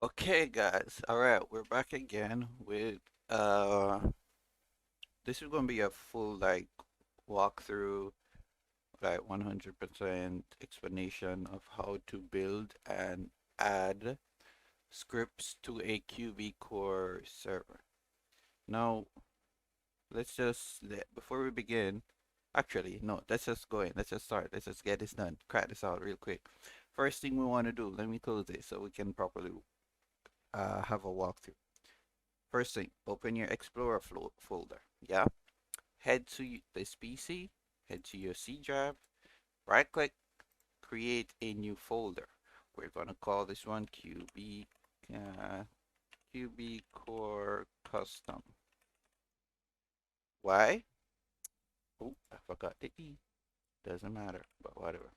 Okay, guys. All right, we're back again with uh this is gonna be a full like walkthrough, like 100% explanation of how to build and add scripts to a QB core server. Now, before we begin, actually, no, let's just go in. Let's just start. Let's just get this done. Crack this out real quick. First thing we want to do, let me close this so we can properly have a walkthrough. First thing, open your Explorer folder. Yeah. Head to this PC, head to your C drive, right click, create a new folder. We're gonna call this one QB Core Custom. Why? Oh, I forgot the E. Doesn't matter, but whatever.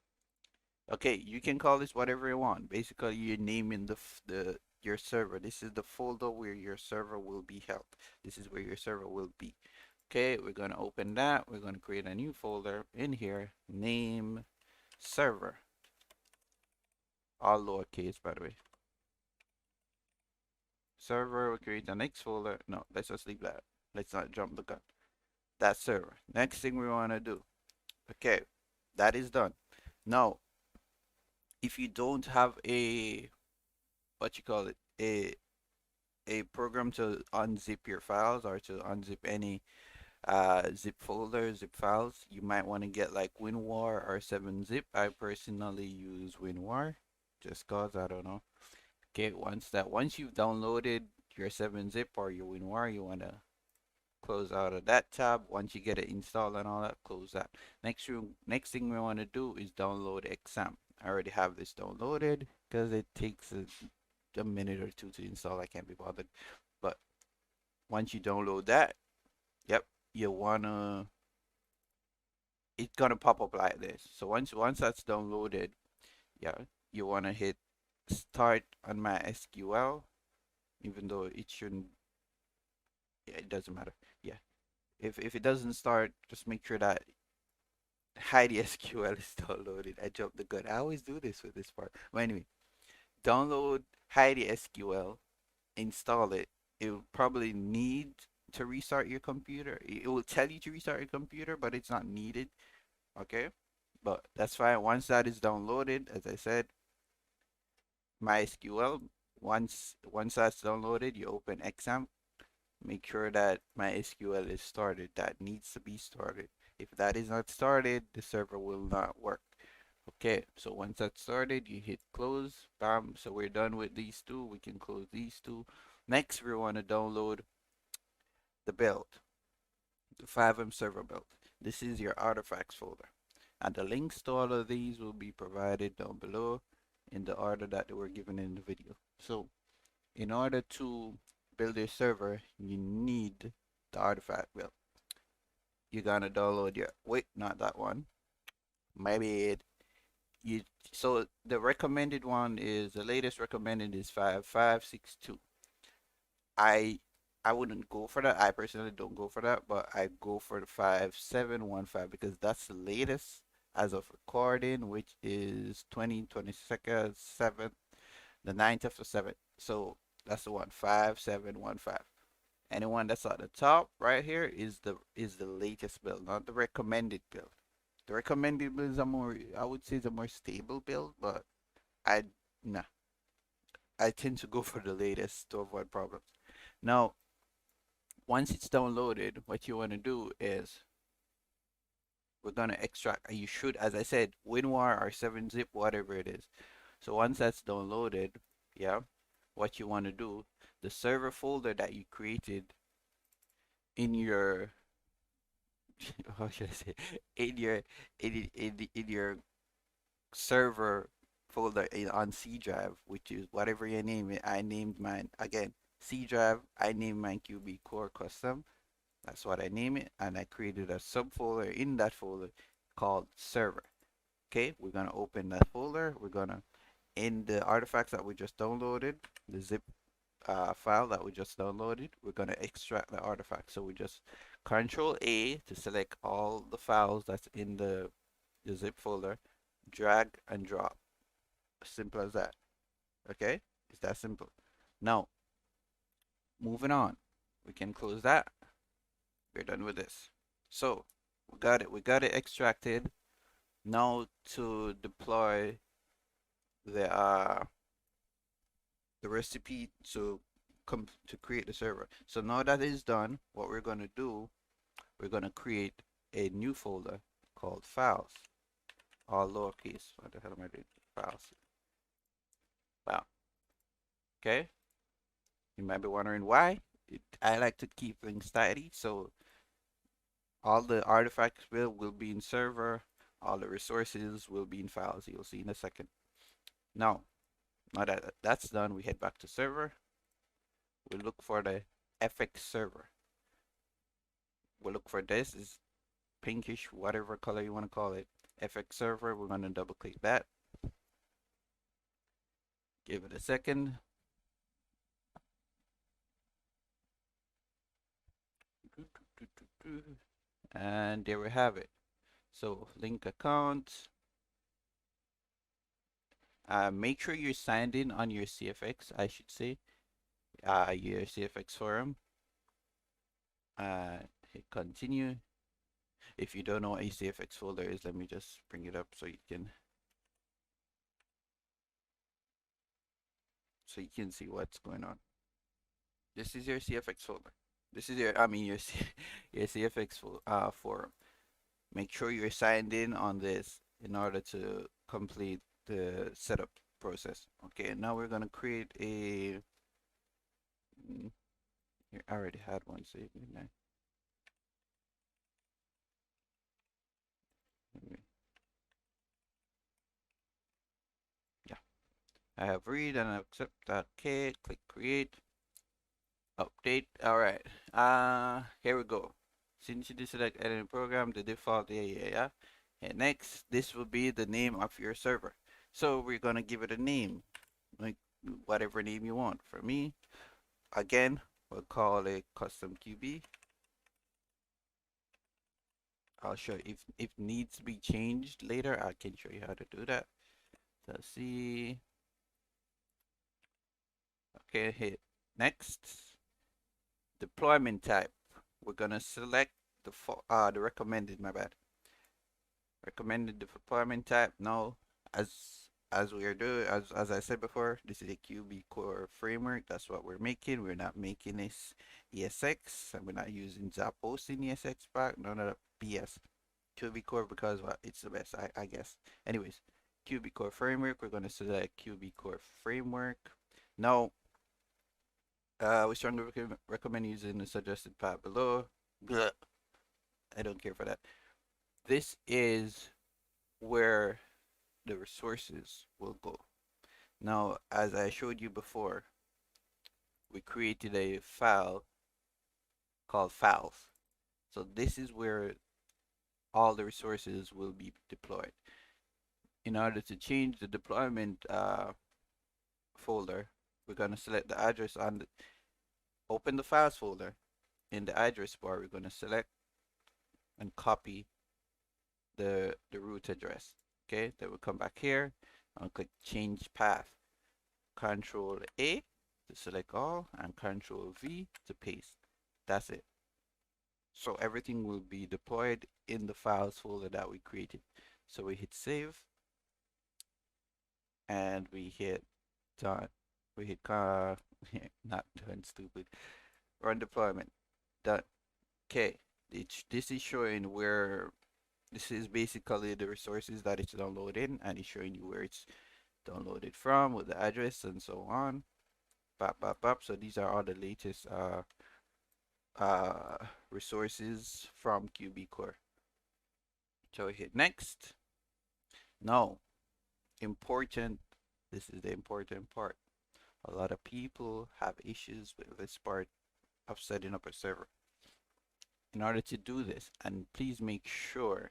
Okay, you can call this whatever you want. Basically, you're naming the your server. This is the folder where your server will be held. This is where your server will be. Okay, we're gonna open that. We're gonna create a new folder in here. Name server, all lowercase by the way. Server. We create the next folder. No, let's just leave that. Let's not jump the gun. That's server. Next thing we wanna do. Okay, that is done. Now, if you don't have a what you call it a program to unzip your files or to unzip any zip folders, zip files, you might want to get like WinRAR or 7-zip. I personally use WinRAR just cause I don't know. Okay, once you've downloaded your 7-zip or your WinRAR, you want to close out of that tab. Once you get it installed and all that, close that. Next thing we want to do is download xampp. I already have this downloaded because it takes a minute or two to install. I can't be bothered. But once you download that, yep, you wanna it's gonna pop up like this. So once that's downloaded, yeah, you wanna hit start on MySQL, even though it shouldn't. Yeah, it doesn't matter. Yeah, if it doesn't start, just make sure that hide SQL is downloaded. I jumped the gun. I always do this with this part. But anyway, download hide SQL, install it. It will probably need to restart your computer. It will tell you to restart your computer, but it's not needed. Okay, but that's fine. Once that is downloaded, as I said, MySQL. Once that's downloaded, you open xampp. Make sure that MySQL is started. That needs to be started. If that is not started, the server will not work. Okay, so once that's started, you hit close. Bam. So we're done with these two. We can close these two. Next, we want to download the build, the Fivem server build. This is your artifacts folder. And the links to all of these will be provided down below in the order that they were given in the video. So in order to build a server, you need the artifact build. You're gonna download your, wait, not that one. Maybe it, you, so the recommended one is, the latest recommended is 5562. I I wouldn't go for that. I personally don't go for that, but I go for the 5715 because that's the latest as of recording, which is 2022nd 7th, the 9th of the 7th. So that's the one, 5715. Anyone that's at the top right here is the latest build, not the recommended build. The recommended build is a more, I would say, is a more stable build, but I nah, I tend to go for the latest to avoid problems. Now, once it's downloaded, what you want to do is we're gonna extract. You should, as I said, WinRAR or 7-zip, whatever it is. So once that's downloaded, yeah, what you want to do, the server folder that you created in your how should I say in your in your server folder on C drive, which is whatever you name it. I named mine again C drive. I named mine QB Core Custom. That's what I name it, and I created a subfolder in that folder called server. Okay, we're gonna open that folder. We're gonna in the artifacts that we just downloaded, the zip file that we just downloaded, we're gonna extract the artifact. So we just Control A to select all the files that's in the zip folder, drag and drop. Simple as that. Okay, it's that simple. Now, moving on. We can close that. We're done with this. So, we got it. We got it extracted. Now to deploy the recipe to come to create the server. So now that is done, what we're gonna do, we're gonna create a new folder called files, all lowercase. What the hell am I doing? Files. Wow. Okay. You might be wondering why. I like to keep things tidy, so all the artifacts will be in server, all the resources will be in files. You'll see in a second. Now that that's done, we head back to server. We look for the FX server. We look for this is pinkish, whatever color you want to call it. FX server. We're gonna double click that. Give it a second. And there we have it. So link account. Make sure you're signed in on your CFX, I should say. Your CFX forum. Hit continue. If you don't know what a CFX folder is, let me just bring it up so you can see what's going on. This is your CFX folder. This is your, I mean, your your CFX forum. Make sure you're signed in on this in order to complete the setup process. Okay, now we're gonna create a. Here, I already had one saved, didn't I? Yeah, I have read and accept. Okay, click create. Update. All right. Here we go. Since you select editing program, the default, yeah. And next, this will be the name of your server. So we're gonna give it a name, like whatever name you want. For me, again, we'll call it custom QB. I'll show you if needs to be changed later. I can show you how to do that. Let's see. Okay, hit next. Deployment type. We're gonna select the recommended. My bad. Recommended deployment type. Now, as we are doing, as I said before, this is a QB core framework. That's what we're making. We're not making this ESX, and we're not using ZAP hosting ESX pack. None of that BS. QB core because well, it's the best, I guess. Anyways, QB core framework. We're gonna select QB core framework. Now, we strongly recommend using the suggested path below. Blah. I don't care for that. This is where the resources will go. Now, as I showed you before, we created a file called files. So this is where all the resources will be deployed. In order to change the deployment folder, we're going to select the address on the, open the files folder. In the address bar, we're going to select and copy the root address. Okay, then we'll come back here and click change path. Control A to select all and Control V to paste. That's it. So everything will be deployed in the files folder that we created. So we hit save and we hit done. We hit not done, stupid. Run deployment. Done. Okay. This is showing where this is basically the resources that it's downloading, and it's showing you where it's downloaded from with the address and so on. Bop, bop, bop. So these are all the latest resources from QB Core. So we hit next. Now, important. This is the important part. A lot of people have issues with this part of setting up a server. In order to do this, and please make sure,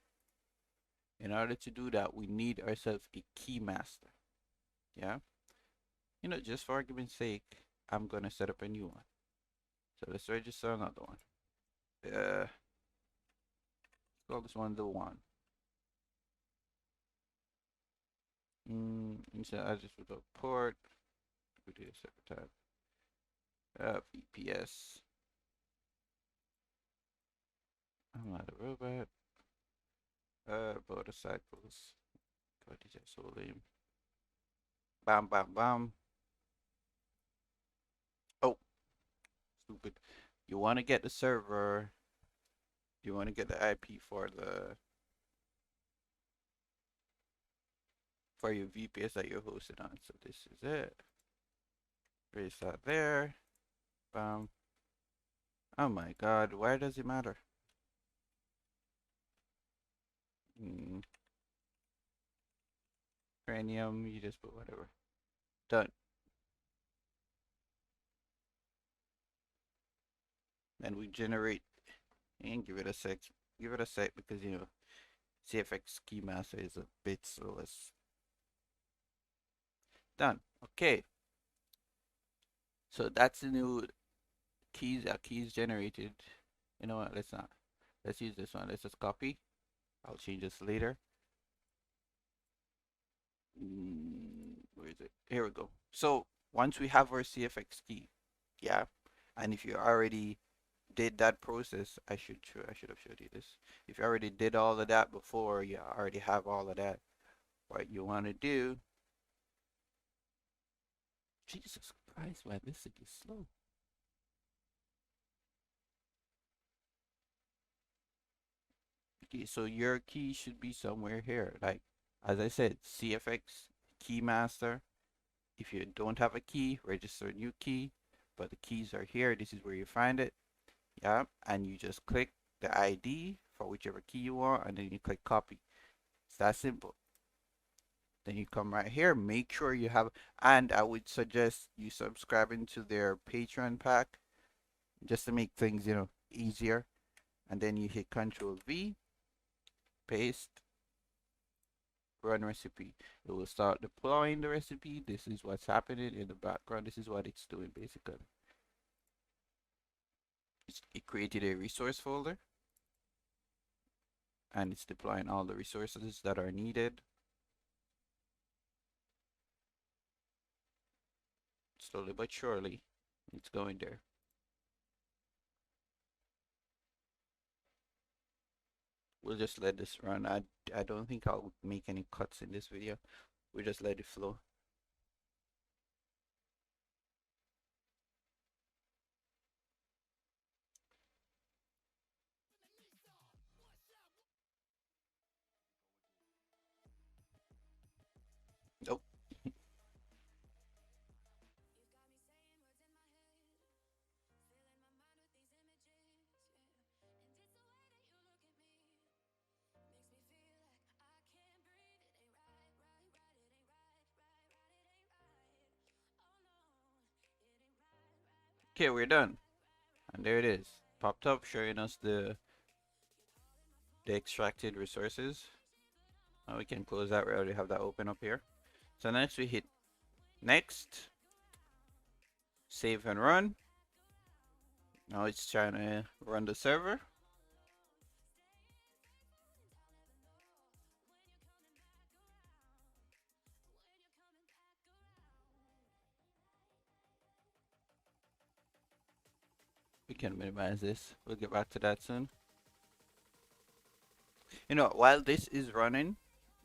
in order to do that, we need ourselves a keymaster. Yeah. You know, just for argument's sake, I'm gonna set up a new one. So let's register another one. Let's call this one the one. Instead, I just put a port. We do a separate tab. VPS. I'm not a robot. Motorcycles. God, these are so lame. Bam, bam, bam. Oh, stupid. You want to get the server. You want to get the IP for your VPS that you're hosted on. So this is it. Place that there. Bam. Oh my God, why does it matter? Hmm. Cranium, you just put whatever. Done. Then we generate and give it a sec. Give it a sec because CFX keymaster is a bit slow. Done. Okay. So that's the new keys. Keys generated. You know what? Let's not. Let's use this one. Let's just copy. I'll change this later. Where is it? Here we go. So once we have our CFX key, yeah, and if you already did that process, I should have showed you this. If you already did all of that before, you already have all of that. What you want to do? Jesus Christ, why this thing is slow? Okay, so your key should be somewhere here. Like as I said, CFX keymaster. If you don't have a key, register a new key. But the keys are here. This is where you find it. Yeah, and you just click the ID for whichever key you want, and then you click copy. It's that simple. Then you come right here, make sure you have, and I would suggest you subscribing to their Patreon pack just to make things, easier. And then you hit Control V, paste, run recipe. It will start deploying the recipe. This is what's happening in the background. This is what it's doing basically. It created a resource folder and it's deploying all the resources that are needed. Slowly but surely, it's going there. We'll just let this run. I don't think I'll make any cuts in this video. We'll just let it flow. Nope. Okay, we're done. And there it is. Popped up showing us the extracted resources. Now we can close that. We already have that open up here. So next we hit next. Save and run. Now it's trying to run the server. We can minimize this. We'll get back to that soon. While this is running,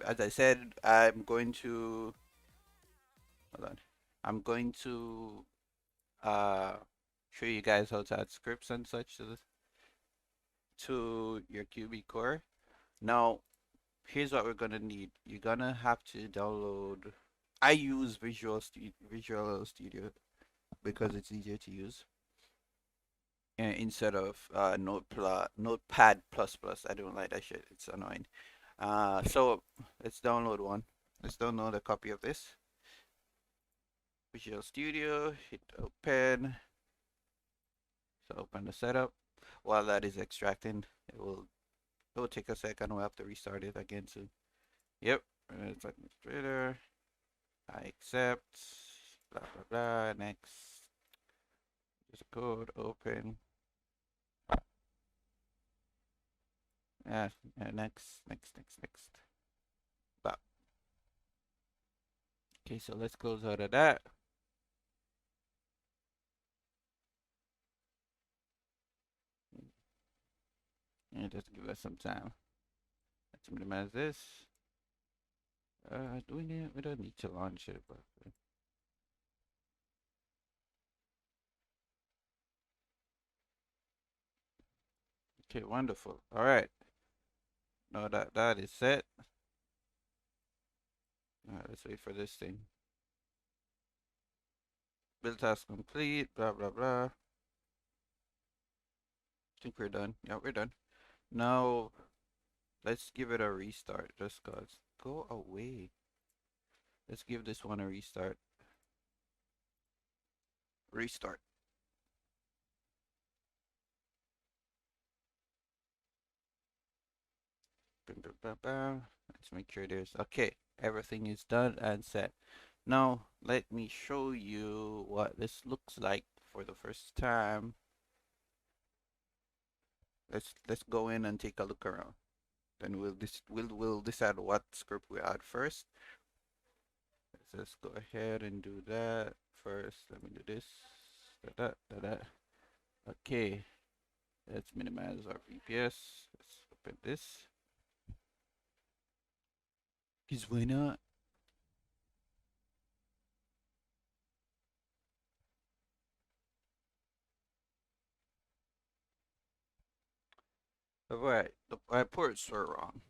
as I said, I'm going to hold on. I'm going to show you guys how to add scripts and such to your QB core. Now, here's what we're gonna need. You're gonna have to download. I use Visual Studio because it's easier to use instead of Notepad plus plus. I don't like that shit. It's annoying. So let's download one. Let's download a copy of this. Visual Studio. Hit open. So open the setup. While that is extracting, it will take a second. We'll have to restart it again soon. Yep. It's administrator. I accept. Blah blah blah. Next. There's a code. Open. Yeah. Next. Next. Blah. Okay. So let's close out of that. And just give us some time. Let's minimize this. Do we need? We don't need to launch it, but okay, wonderful. All right. Now that that is set. All right, let's wait for this thing. Build task complete. Blah blah blah. I think we're done. Yeah, we're done. Now let's give it a restart. Just cause. Go away. Let's give this one a restart. Restart. Bam, bam, bam, bam. Let's make sure there's okay. Everything is done and set. Now let me show you what this looks like for the first time. Let's go in and take a look around. Then we'll decide what script we add first. Let's just go ahead and do that first. Let me do this. Da, da, da, da. Okay. Let's minimize our VPS. Let's open this. Because why not? Alright, my ports were wrong.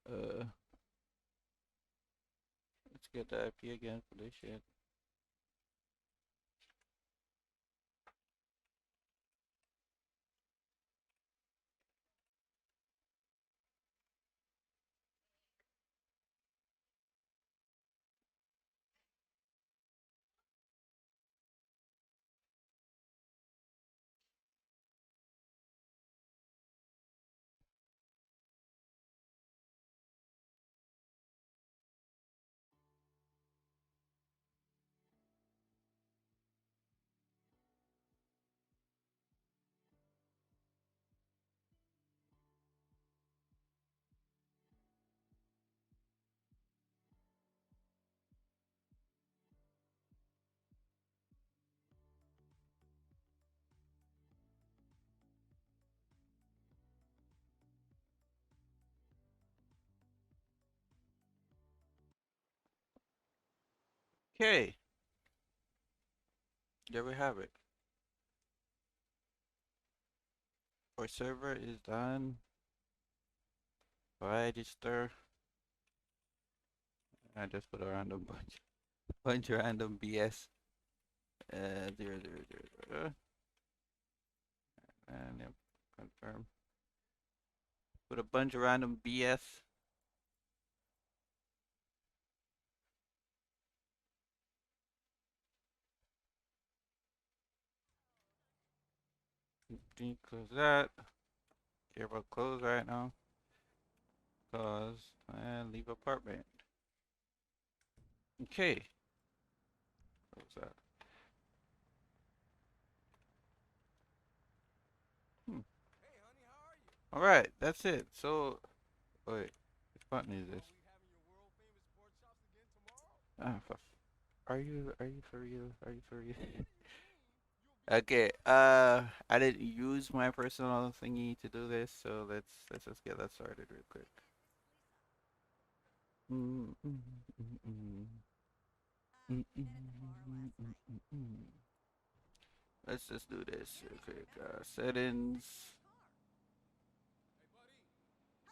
Let's get the IP again for this shit. Okay, there we have it. Our server is done. Register. I just put a random bunch of random BS. 0, 0, 0, 0. And yep, confirm. Put a bunch of random BS. Close that. Care about close right now. Close and leave apartment. Okay. Close that. Hmm. All right, that's it. So, wait, which button is this? Ah, are you for real? Are you for real? Okay. I didn't use my personal thingy to do this, so let's just get that started real quick. Mm, mm, mm, mm, mm, mm, mm, mm, mm. Let's just do this real quick. Settings.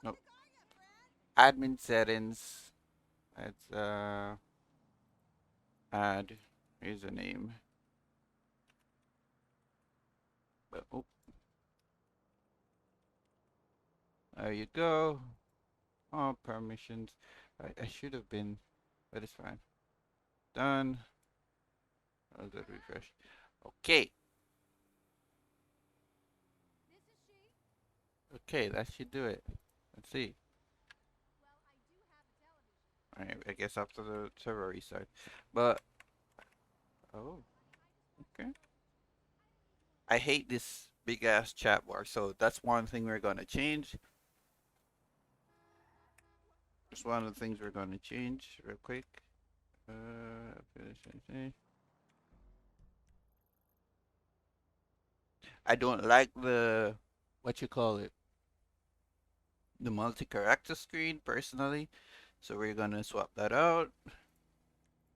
Nope. Admin settings. Let's add username. Oh, there you go. Oh, permissions. I should have been, but it's fine. Done. I'll just refresh. Okay. Okay, that should do it. Let's see. Alright, I guess after the server restart. But, oh, okay. I hate this big ass chat bar, so that's one thing we're gonna change. That's one of the things we're gonna change real quick. Finish. I don't like the, what you call it, the multi-character screen personally. So we're gonna swap that out.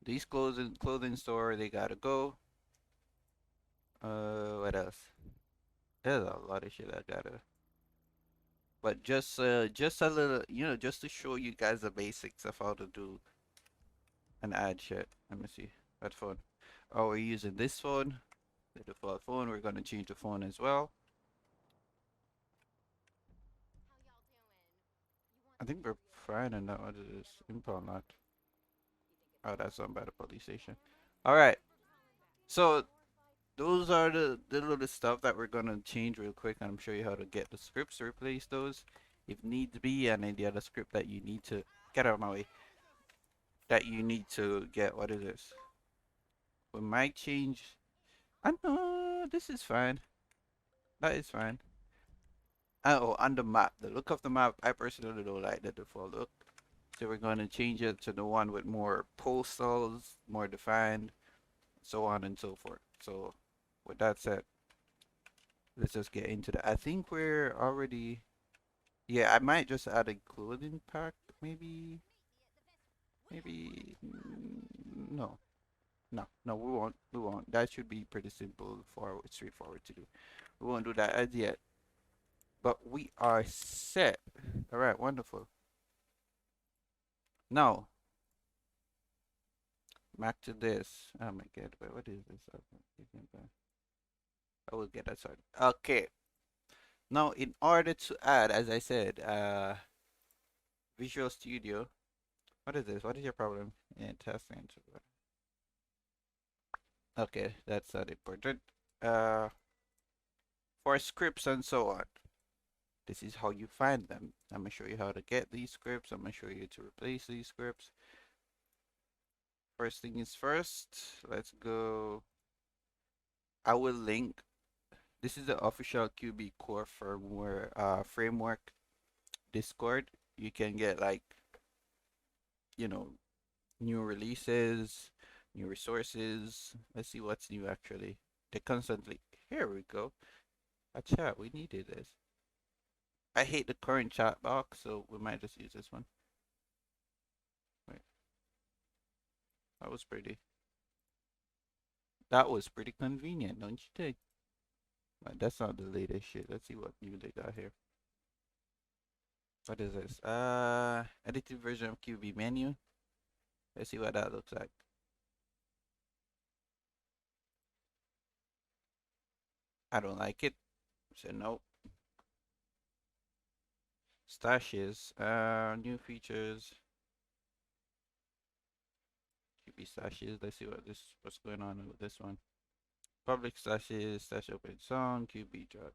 These clothing store, they gotta go. What else? There's a lot of shit I gotta. But just a little, just to show you guys the basics of how to do an ad shit. Let me see. What phone? Oh, we're using this phone, the default phone. We're gonna change the phone as well. I think we're fine on that. What is this? Impel not. Oh, that's on by the police station. All right. So those are the little stuff that we're gonna change real quick, and I'm show you how to get the scripts to replace those if need be, and any other script that you need to get out of my way. That you need to get. What is this? We might change. I know this is fine. That is fine. Oh, on the map, the look of the map, I personally don't like the default look. So we're going to change it to the one with more postals, more defined, so on and so forth. So with that said, let's just get into that. I think we're already, yeah, I might just add a clothing pack, maybe, no, no, we won't. That should be pretty simple, forward, straightforward to do. We won't do that as yet, but we are set. All right, wonderful. Now, back to this. Oh my god, wait, what is this? I will get that started. Okay. Now, in order to add, as I said, Visual Studio. What is this? What is your problem? Yeah, testing. Okay, that's not important. Uh, for scripts and so on. This is how you find them. I'm gonna show you how to get these scripts. I'm gonna show you to replace these scripts. First thing is first. Let's go. I will link. This is the official QB Core firmware framework Discord. You can get like, you know, new releases, new resources. Let's see what's new actually. They constantly. Here we go. A chat. We needed this. I hate the current chat box, so we might just use this one. Wait, that was pretty. That was pretty convenient, don't you think? But that's not the latest shit. Let's see what new they got here. What is this? Edited version of QB menu. Let's see what that looks like. I don't like it. So no. Stashes. New features. QB stashes. Let's see what's going on with this one. Public stashes, stash open song, QB draw.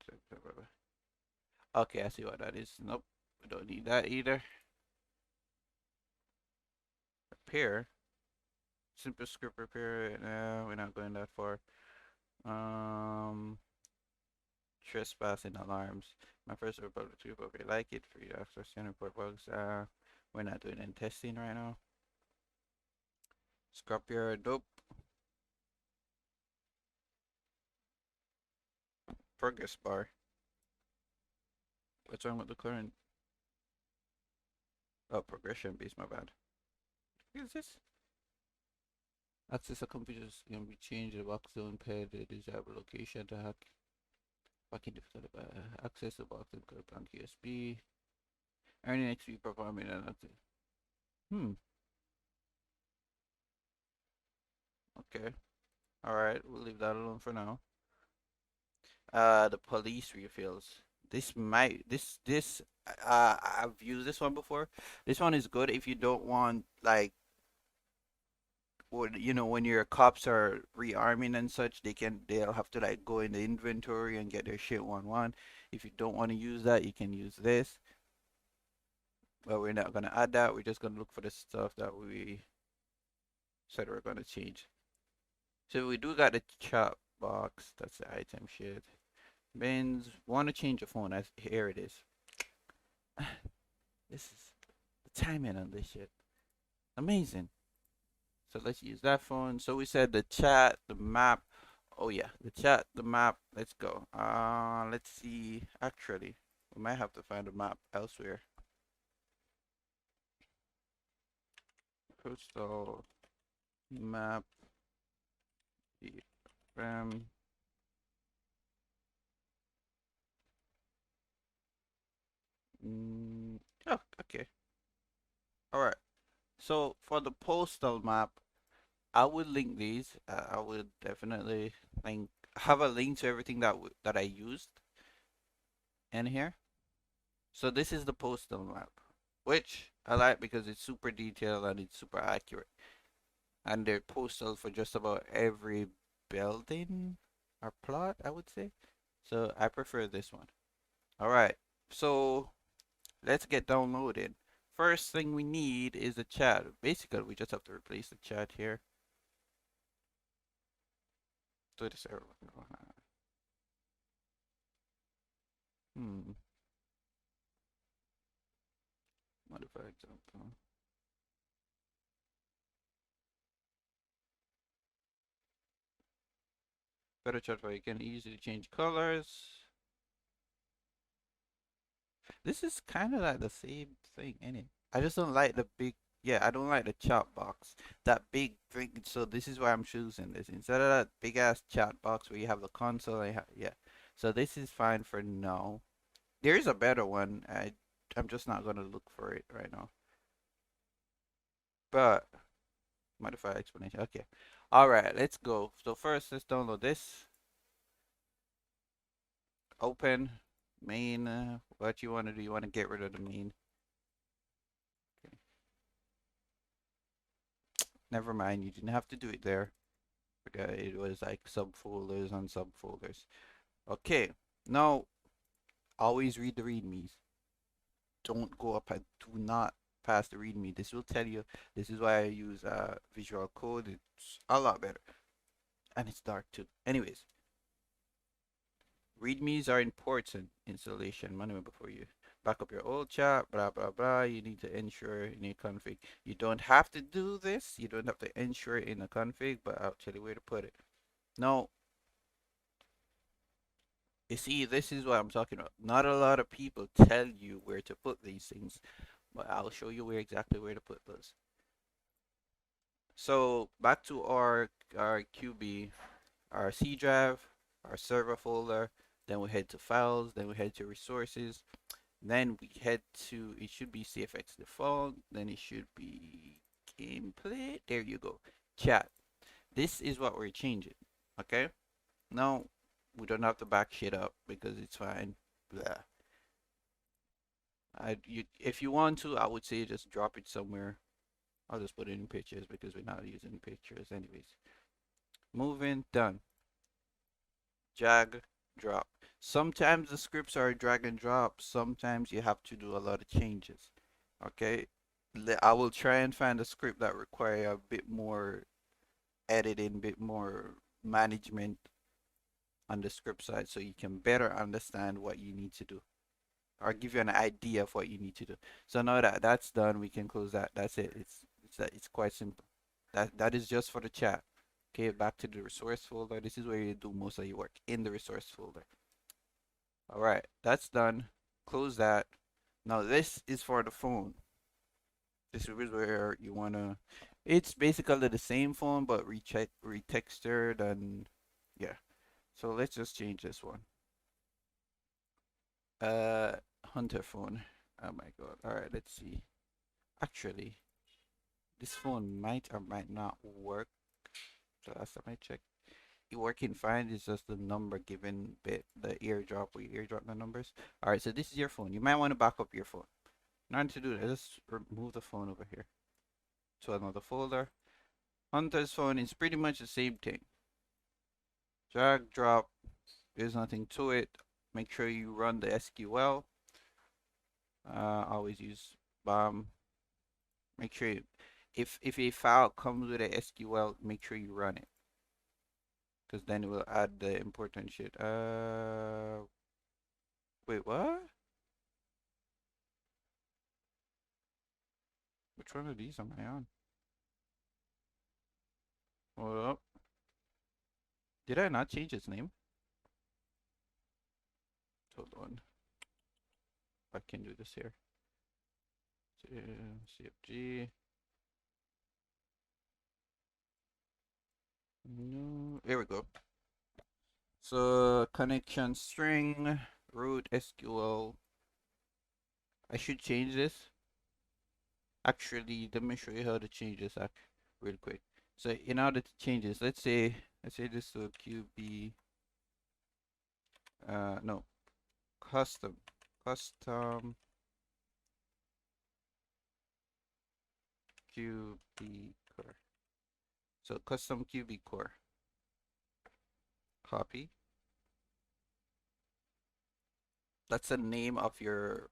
Okay, I see what that is. Nope, we don't need that either. Repair. Simple script repair. No, we're not going that far. Um, Trespassing alarms. My first public group. Okay, like it. Free access and report bugs. We're not doing any testing right now. Scrapyard. Dope. Progress bar. What's wrong with the current? Oh, progression base. My bad. What is this? Access a computers can be changed. The box zone pair the desired location to hack. Fucking difficult. Access the box and code blank USB. Earning XP performing and nothing. Okay. Alright, we'll leave that alone for now. The police refills. I've used this one before. This one is good if you don't want like, or when your cops are rearming and such, they'll have to like go in the inventory and get their shit one. If you don't want to use that, you can use this. But we're not gonna add that. We're just gonna look for the stuff that we said we're gonna change. So we do got the chat box. That's the item shit. Bins want to change your phone. Here it is. This is the timing on this shit. Amazing. So let's use that phone. So we said the chat, the map, Oh yeah, the chat, the map. Let's go. Let's see. Actually, we might have to find a map elsewhere. Postal map. Fivem. Oh, okay. All right. So for the postal map, I would link these. I would definitely link have a link to everything that I used in here. So this is the postal map, which I like because it's super detailed and it's super accurate. And they're postal for just about every building or plot, I would say. So I prefer this one. All right. So let's get downloaded. First thing we need is a chat. Basically, we just have to replace the chat here to the server. Hmm. Modify example. Better chat where you can easily change colors. This is kind of like the same thing, ain't it? I just don't like the big, yeah, I don't like the chat box. That big thing. So this is why I'm choosing this. Instead of that big ass chat box where you have the console, yeah. So this is fine for now. There is a better one. I'm just not gonna look for it right now. But modify explanation. Okay. All right, let's go. So first, let's download this. Open main. What you want to do? You want to get rid of the main. Okay. Never mind. You didn't have to do it there. Okay, it was like subfolders and subfolders. Okay. Now, always read the readmes. Don't go up and do not pass the readme. This will tell you. This is why I use Visual Code. It's a lot better, and it's dark too. Anyways, readmes are important installation manual before you back up your old chat, blah blah blah. You need to ensure in your config. You don't have to do this. You don't have to ensure it in a config, but I'll tell you where to put it. Now, you see, this is what I'm talking about. Not a lot of people tell you where to put these things, but I'll show you where to put those. So back to our QB, our C drive, our server folder. Then we head to files. Then we head to resources. Then we head to, it should be CFX default. Then it should be gameplay. There you go. Chat. This is what we're changing. Okay. Now we don't have to back shit up because it's fine. Blah. If you want to, I would say just drop it somewhere. I'll just put it in pictures because we're not using pictures anyways. Moving, done. Drag, drop. Sometimes the scripts are drag and drop. Sometimes you have to do a lot of changes. Okay, I will try and find a script that require a bit more editing, bit more management on the script side so you can better understand what you need to do or give you an idea of what you need to do. So now that that's done, we can close that. That's it. It's quite simple. That is just for the chat. Okay, back to the resource folder. This is where you do most of your work in the resource folder. All right, that's done. Close that. Now this is for the phone. This is where you wanna. It's basically the same phone but retextured and yeah. So let's just change this one. Uh, Hunter phone. Oh my god. All right, let's see. Actually, this phone might or might not work. The last time I checked, it working fine. It's just the number given bit the airdrop. We airdrop the numbers. All right, so this is your phone. You might want to back up your phone. In order to do that, just remove the phone over here to another folder. Hunter's phone is pretty much the same thing. Drag, drop. There's nothing to it. Make sure you run the SQL. Always use BAM. Make sure if a file comes with a SQL, make sure you run it, because then it will add the important shit. Wait, what? Which one of these am I on? Hold up. Did I not change its name? Hold on. I can do this here. CFG. No, here we go. So connection string root SQL. I should change this. Actually, let me show you how to change this real quick. So in order to change this, let's say this to QB no custom QB core. So custom QB core. Copy. That's the name of your.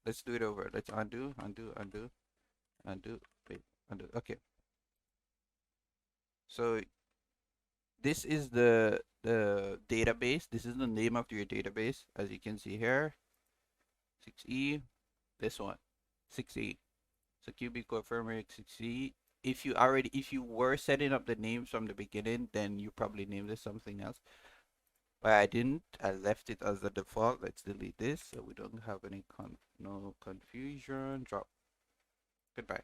Let's do it over. Let's undo, undo, undo, undo. Wait, undo. Okay. So this is the database. This is the name of your database, as you can see here. 6E. This one, 6E. So QB core firmware 6E. If you were setting up the names from the beginning, then you probably named it something else. But I didn't. I left it as the default. Let's delete this so we don't have any no confusion. Drop. Goodbye.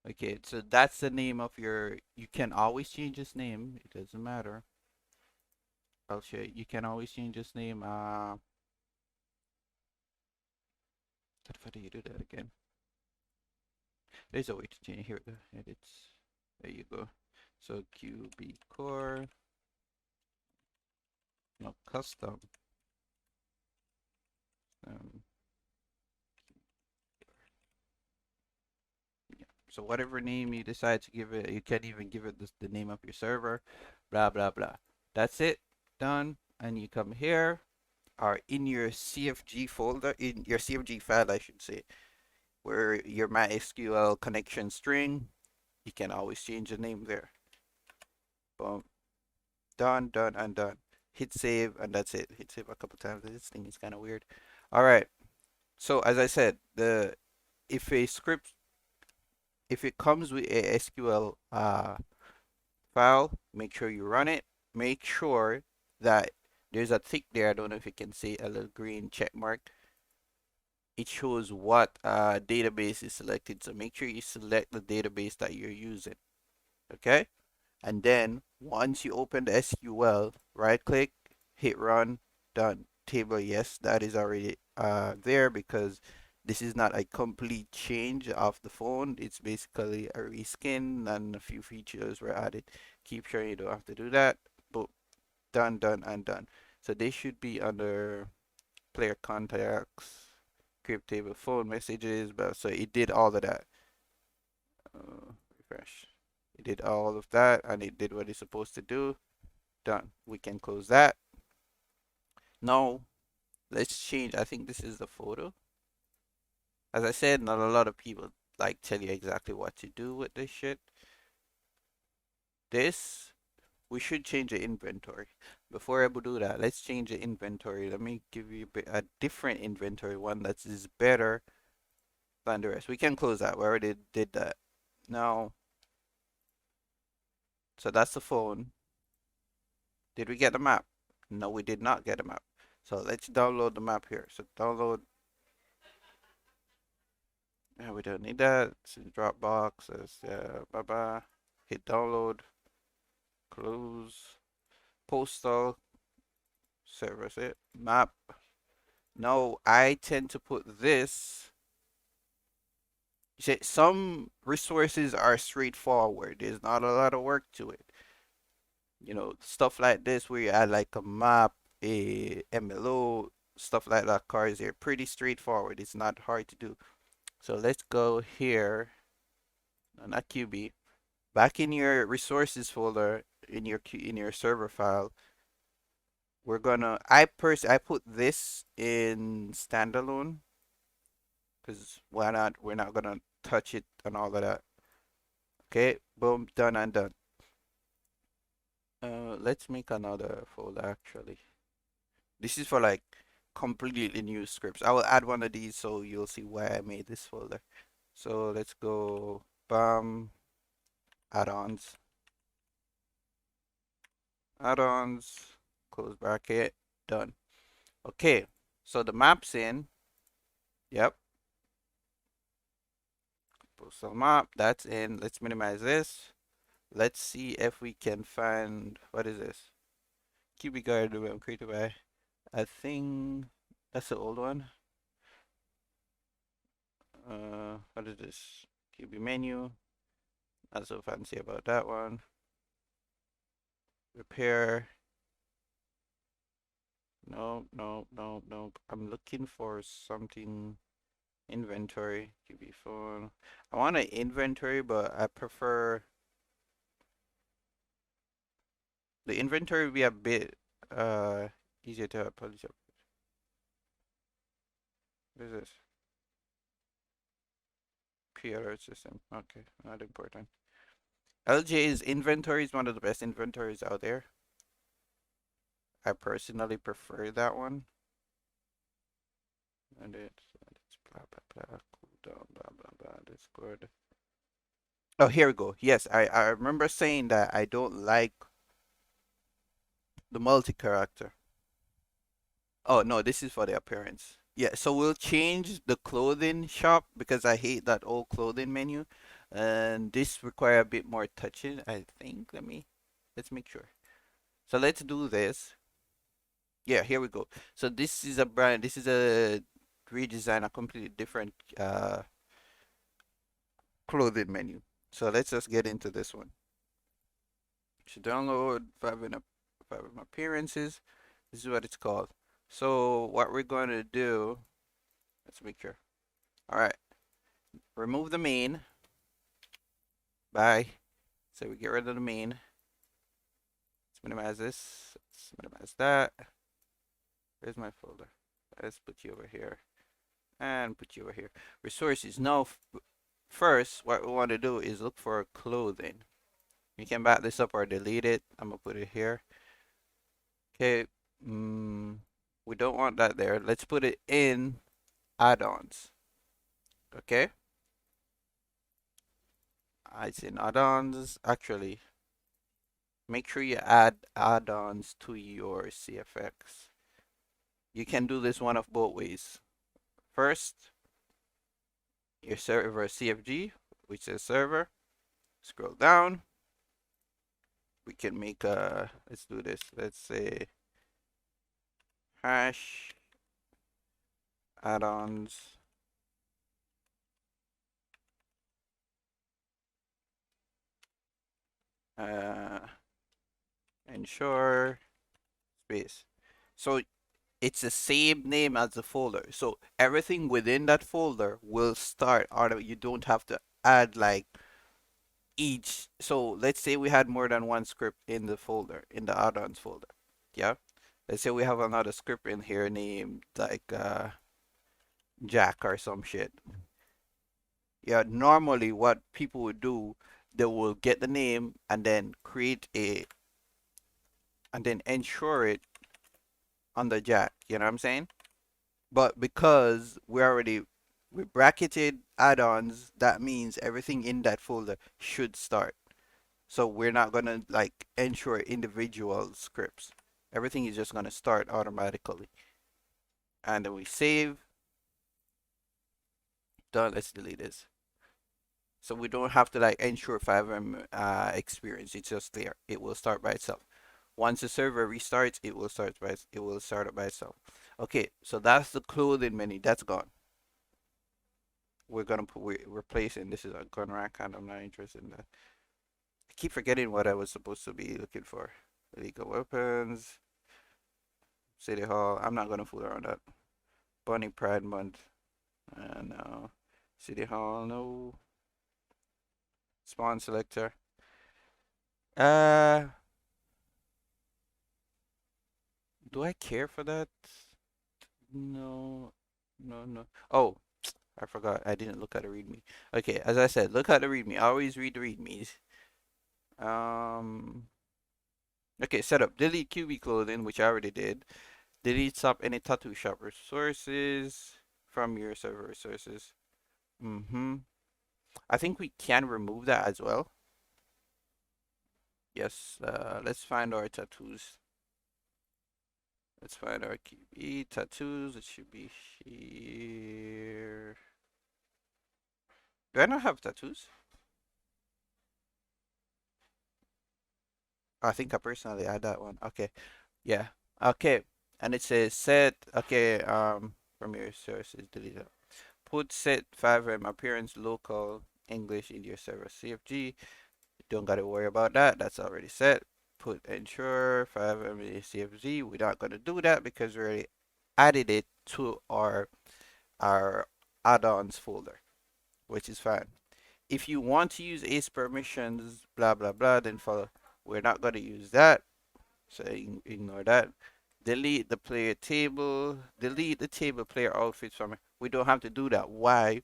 Okay, so that's the name of your. You can always change this name. It doesn't matter. I'll show you. You can always change this name. How do you do that again? There's a way to change here. Edits. There you go. So QB core. No, custom. Um, yeah. So whatever name you decide to give it, you can even give it the name of your server. Blah blah blah. That's it. Done. And you come here, or in your CFG folder, in your CFG file, I should say, where your MySQL connection string, you can always change the name there. Boom. Done, done, and done. Hit save, and that's it. Hit save a couple times. This thing is kind of weird. All right. So as I said, if a script, if it comes with a SQL file, make sure you run it. Make sure that there's a tick there. I don't know if you can see a little green check mark. It shows what database is selected. So make sure you select the database that you're using. Okay? And then once you open the SQL, right click, hit run, done. Table, yes, that is already there because this is not a complete change of the phone. It's basically a reskin and a few features were added. Keep sure you don't have to do that. But done, done, and done. So they should be under player contacts, script table, phone messages, but so it did all of that. Refresh. It did all of that and it did what it's supposed to do. Done. We can close that. Now, let's change. I think this is the photo. As I said, not a lot of people like tell you exactly what to do with this shit. This, we should change the inventory. Before I do that, let's change the inventory. Let me give you a different inventory, one that is better than the rest. We can close that. We already did that. Now, so that's the phone. Did we get the map? No, we did not get a map. So let's download the map here. So download. Yeah, we don't need that. It's in Dropbox. Let's bye bye. Hit download. Close. Postal. Service it. Map. No, I tend to put this. Some resources are straightforward. There's not a lot of work to it. You know, stuff like this where you add like a map, a MLO, stuff like that. Cars are pretty straightforward. It's not hard to do. So let's go here. No, not QB. Back in your resources folder in your server file, we're gonna. I put this in standalone because why not? We're not gonna touch it and all of that. Okay, boom, done and done. Let's make another folder actually. This is for like completely new scripts. I will add one of these so you'll see why I made this folder. So let's go bam add-ons. add-ons, close bracket, done. Okay, so the map's in. Yep, postal map, that's in. Let's minimize this. Let's see if we can find, what is this? QB guard created by, I think that's the old one. What is this? QB menu. Not so fancy about that one. Repair. No, no, no, no. I'm looking for something. Inventory. QB phone. I want an inventory, but I prefer the inventory be a bit easier to polish up. What is this? PLR system. Okay, not important. LJ's inventory is one of the best inventories out there. I personally prefer that one. And it's blah blah blah. Cooldown blah blah blah. Discord. Oh, here we go. Yes, I remember saying that I don't like the multi-character. Oh no, this is for the appearance. Yeah, so we'll change the clothing shop because I hate that old clothing menu. And this require a bit more touching, I think. Let's make sure. So let's do this. Yeah, here we go. So this is a redesign, a completely different clothing menu. So let's just get into this one. So download Fivem appearances. This is what it's called. So what we're going to do, let's make sure. All right, remove the main. Bye. So we get rid of the main. Let's minimize this. Let's minimize that. Where's my folder? Let's put you over here and put you over here. Resources. Now, first, what we want to do is look for clothing. You can back this up or delete it. I'm gonna put it here. Okay. We don't want that there. Let's put it in add-ons. Okay. It's in add-ons. Actually, make sure you add add-ons to your CFX. You can do this one of both ways. First, your server CFG, which is server. Scroll down. We can make a, let's do this. Let's say hash add-ons. Ensure space. So it's the same name as the folder. So everything within that folder will start auto. You don't have to add like each. So let's say we had more than one script in the folder, in the add-ons folder. Yeah. Let's say we have another script in here named like Jack or some shit. Yeah, normally what people would do, they will get the name and then create a and then ensure it on the Jack. You know what I'm saying? But because we bracketed add-ons, that means everything in that folder should start. So we're not gonna like ensure individual scripts. Everything is just gonna start automatically. And then we save. Done. Let's delete this. So we don't have to like ensure Fivem experience. It's just there. It will start by itself. Once the server restarts, it will start it by itself. Okay, so that's the clothing menu. That's gone. We're replacing. This is a gun rack, and I'm not interested in that. I keep forgetting what I was supposed to be looking for. Illegal weapons, city hall. I'm not gonna fool around that. Bunny Pride Month. No. City hall. No. Spawn selector. Uh, do I care for that? No, no, no. Oh, I forgot. I didn't look at the readme. Okay, as I said, look at the readme. I always read the readmes. Um, okay, setup. Delete QB clothing, which I already did. Delete stop any tattoo shop resources from your server resources. I think we can remove that as well. Yes, let's find our tattoos. Let's find our key tattoos. It should be here. Do I not have tattoos? I think I personally add that one. Okay. Yeah. Okay. And it says set, okay, from your sources, delete it. Put set Fivem appearance local English in your server CFG. Don't gotta worry about that. That's already set. Put ensure Fivem is CFG. We're not gonna do that because we already added it to our add-ons folder, which is fine. If you want to use ace permissions, blah blah blah, then follow. We're not gonna use that. So ignore that. Delete the player table. Delete the table player outfits from it. We don't have to do that. Why?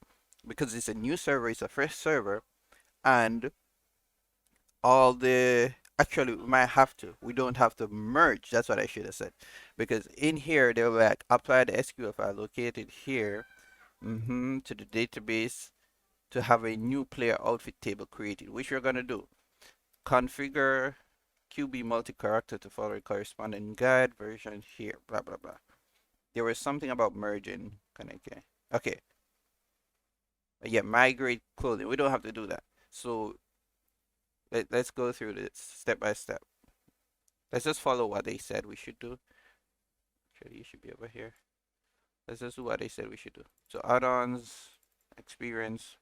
Because it's a new server. It's a fresh server, and all the actually we might have to. We don't have to merge. That's what I should have said. Because in here they're like apply the SQL file located here to the database to have a new player outfit table created, which we're gonna do. Configure QB multi-character to follow a corresponding guide version here, blah blah blah. There was something about merging. Okay. Okay. Yeah, migrate clothing. We don't have to do that. So let's go through this step by step. Let's just follow what they said we should do. Actually, you should be over here. Let's just do what they said we should do. So add-ons, experience.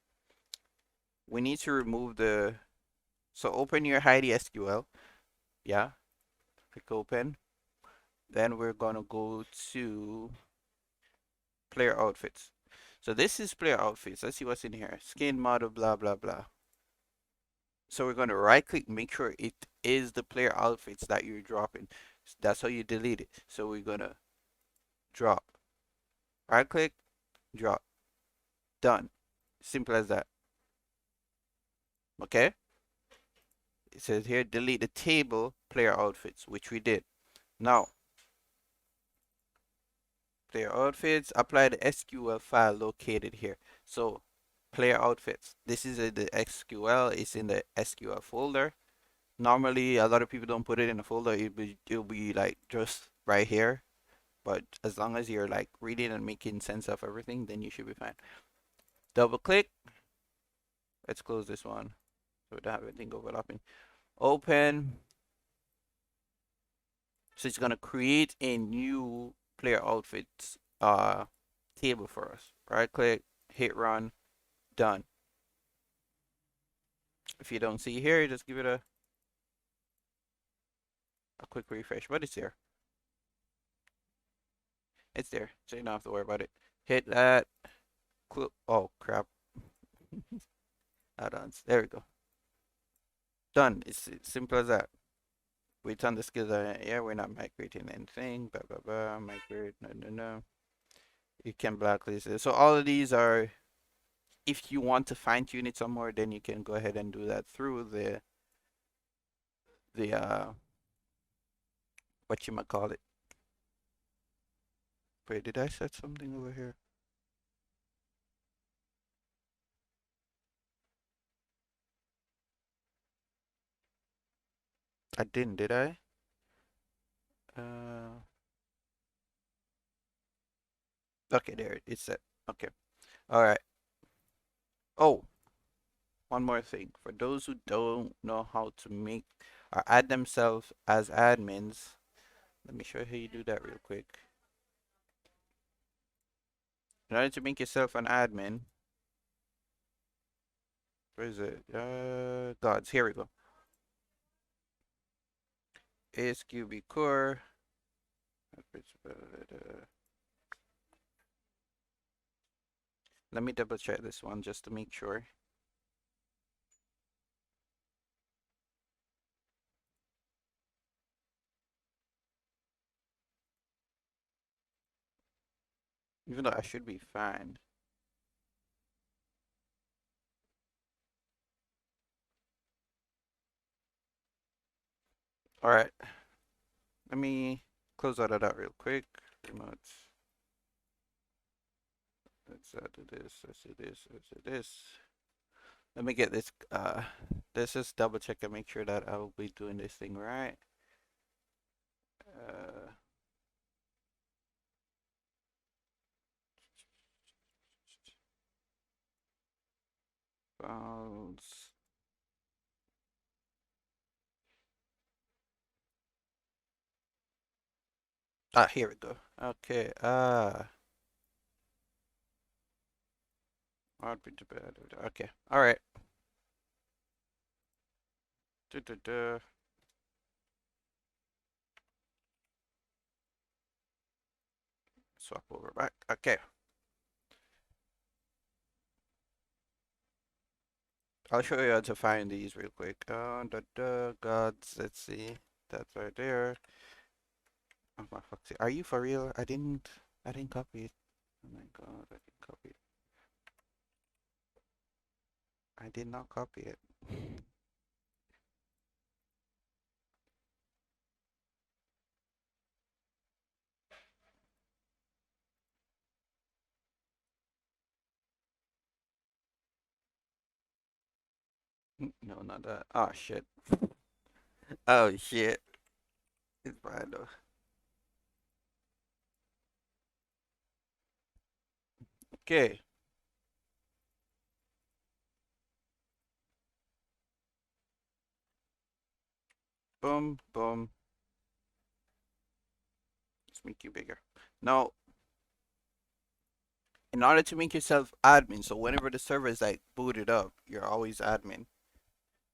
We need to remove the. So open your Heidi SQL. Yeah. Click open. Then we're gonna go to player outfits. So this is player outfits. Let's see what's in here. Skin model, blah, blah, blah. So we're going to right click, make sure it is the player outfits that you're dropping. That's how you delete it. So we're going to drop. Right click, drop. Done. Simple as that. Okay? It says here, delete the table player outfits, which we did. Now, player outfits, apply the SQL file located here. So player outfits. This is the SQL. It's in the SQL folder. Normally, a lot of people don't put it in a folder. It'll be like just right here. But as long as you're like reading and making sense of everything, then you should be fine. Double click. Let's close this one so we don't have anything overlapping. Open. So it's gonna create a new player outfits table for us. Right click, hit run, done. If you don't see here, just give it a quick refresh, but it's there. It's there, so you don't have to worry about it. Hit that. Oh crap. Add-ons. There we go. Done. It's simple as that. We turn the skills. Yeah, we're not migrating anything. Blah blah blah. Migrate. No no no. You can blacklist it. So all of these are. If you want to fine tune it some more, then you can go ahead and do that through the what you might call it. Wait, did I set something over here? I didn't, did I? Uh, okay, there it's set. Okay, all right. Oh, one more thing. For those who don't know how to make or add themselves as admins, let me show you how you do that real quick. In order to make yourself an admin, where is it? Gods, here we go. ASQB core. Let me double check this one just to make sure. Even though I should be fine. All right. Let me close out of that real quick. Remotes. Let's do this. Let's do this. Let's do this. Let me get this. Let's just double check and make sure that I will be doing this thing right. Uh, Files. Ah, here we go. Okay. Okay. All right. Du-du-du. Swap over back. Okay. I'll show you how to find these real quick. Gods. Let's see. That's right there. Oh my fuck. Are you for real? I didn't copy it. Oh my god, I didn't copy it. I did not copy it. No, not that. Oh shit. Oh shit. It's fine though. Okay. Boom, boom. Let's make you bigger. Now, in order to make yourself admin, so whenever the server is like booted up, you're always admin,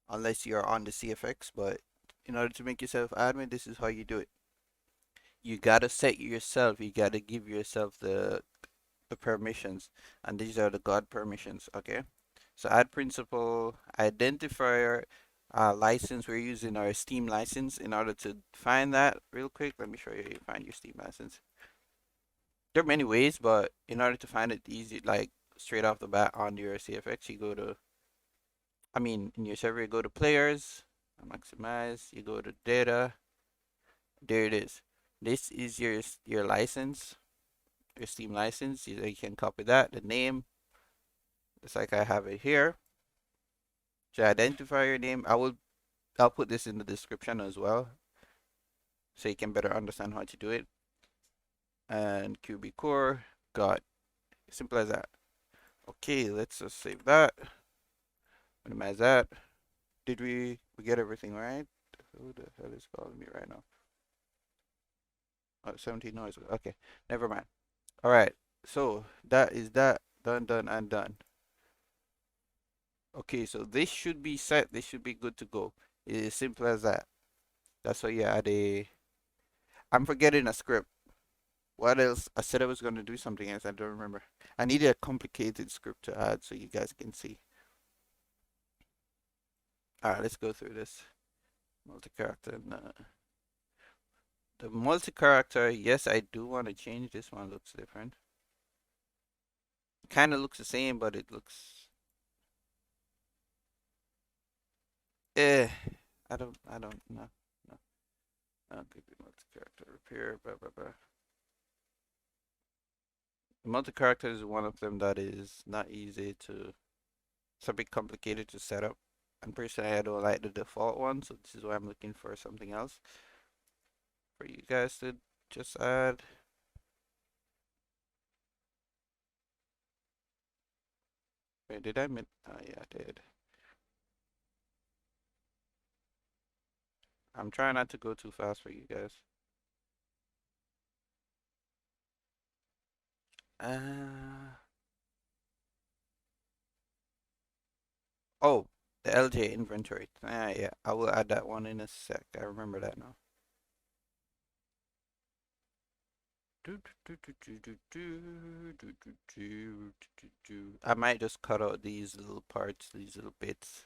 unless you're on the CFX. But in order to make yourself admin, this is how you do it. You gotta set yourself. You gotta give yourself the permissions, and these are the God permissions. Okay. So add principal identifier license. We're using our Steam license. In order to find that real quick, let me show you how you find your Steam license. There are many ways, but in order to find it easy, like straight off the bat on your CFX, you go to, I mean, in your server, you go to players, maximize, you go to data, there it is. This is your license, your Steam license. You can copy that, the name, just like I have it here. To identify your name, I'll put this in the description as well, so you can better understand how to do it. And QB core, got simple as that. Okay, let's just save that. Minimize that. Did we get everything right? Who the hell is calling me right now? Oh, 17 noise. Okay, never mind. All right, so that is that. Done, done, and done. Okay, so this should be set. This should be good to go. It is simple as that. That's why you add a. I'm forgetting a script. What else? I said I was going to do something else. I don't remember. I needed a complicated script to add so you guys can see. All right, let's go through this. Multi-character. The multi-character, yes, I do want to change. This one looks different. Kind of looks the same, but it looks. Eh, I don't know. No. Okay, multi-character repair, blah, blah, blah. The multi-character is one of them that is not easy to. It's a bit complicated to set up. And personally, I don't like the default one, so this is why I'm looking for something else for you guys to just add. Wait, did I mean? Oh, yeah, I did. I'm trying not to go too fast for you guys. Uh, oh, the LJ inventory. Ah, yeah, I will add that one in a sec. I remember that now. I might just cut out these little parts, these little bits.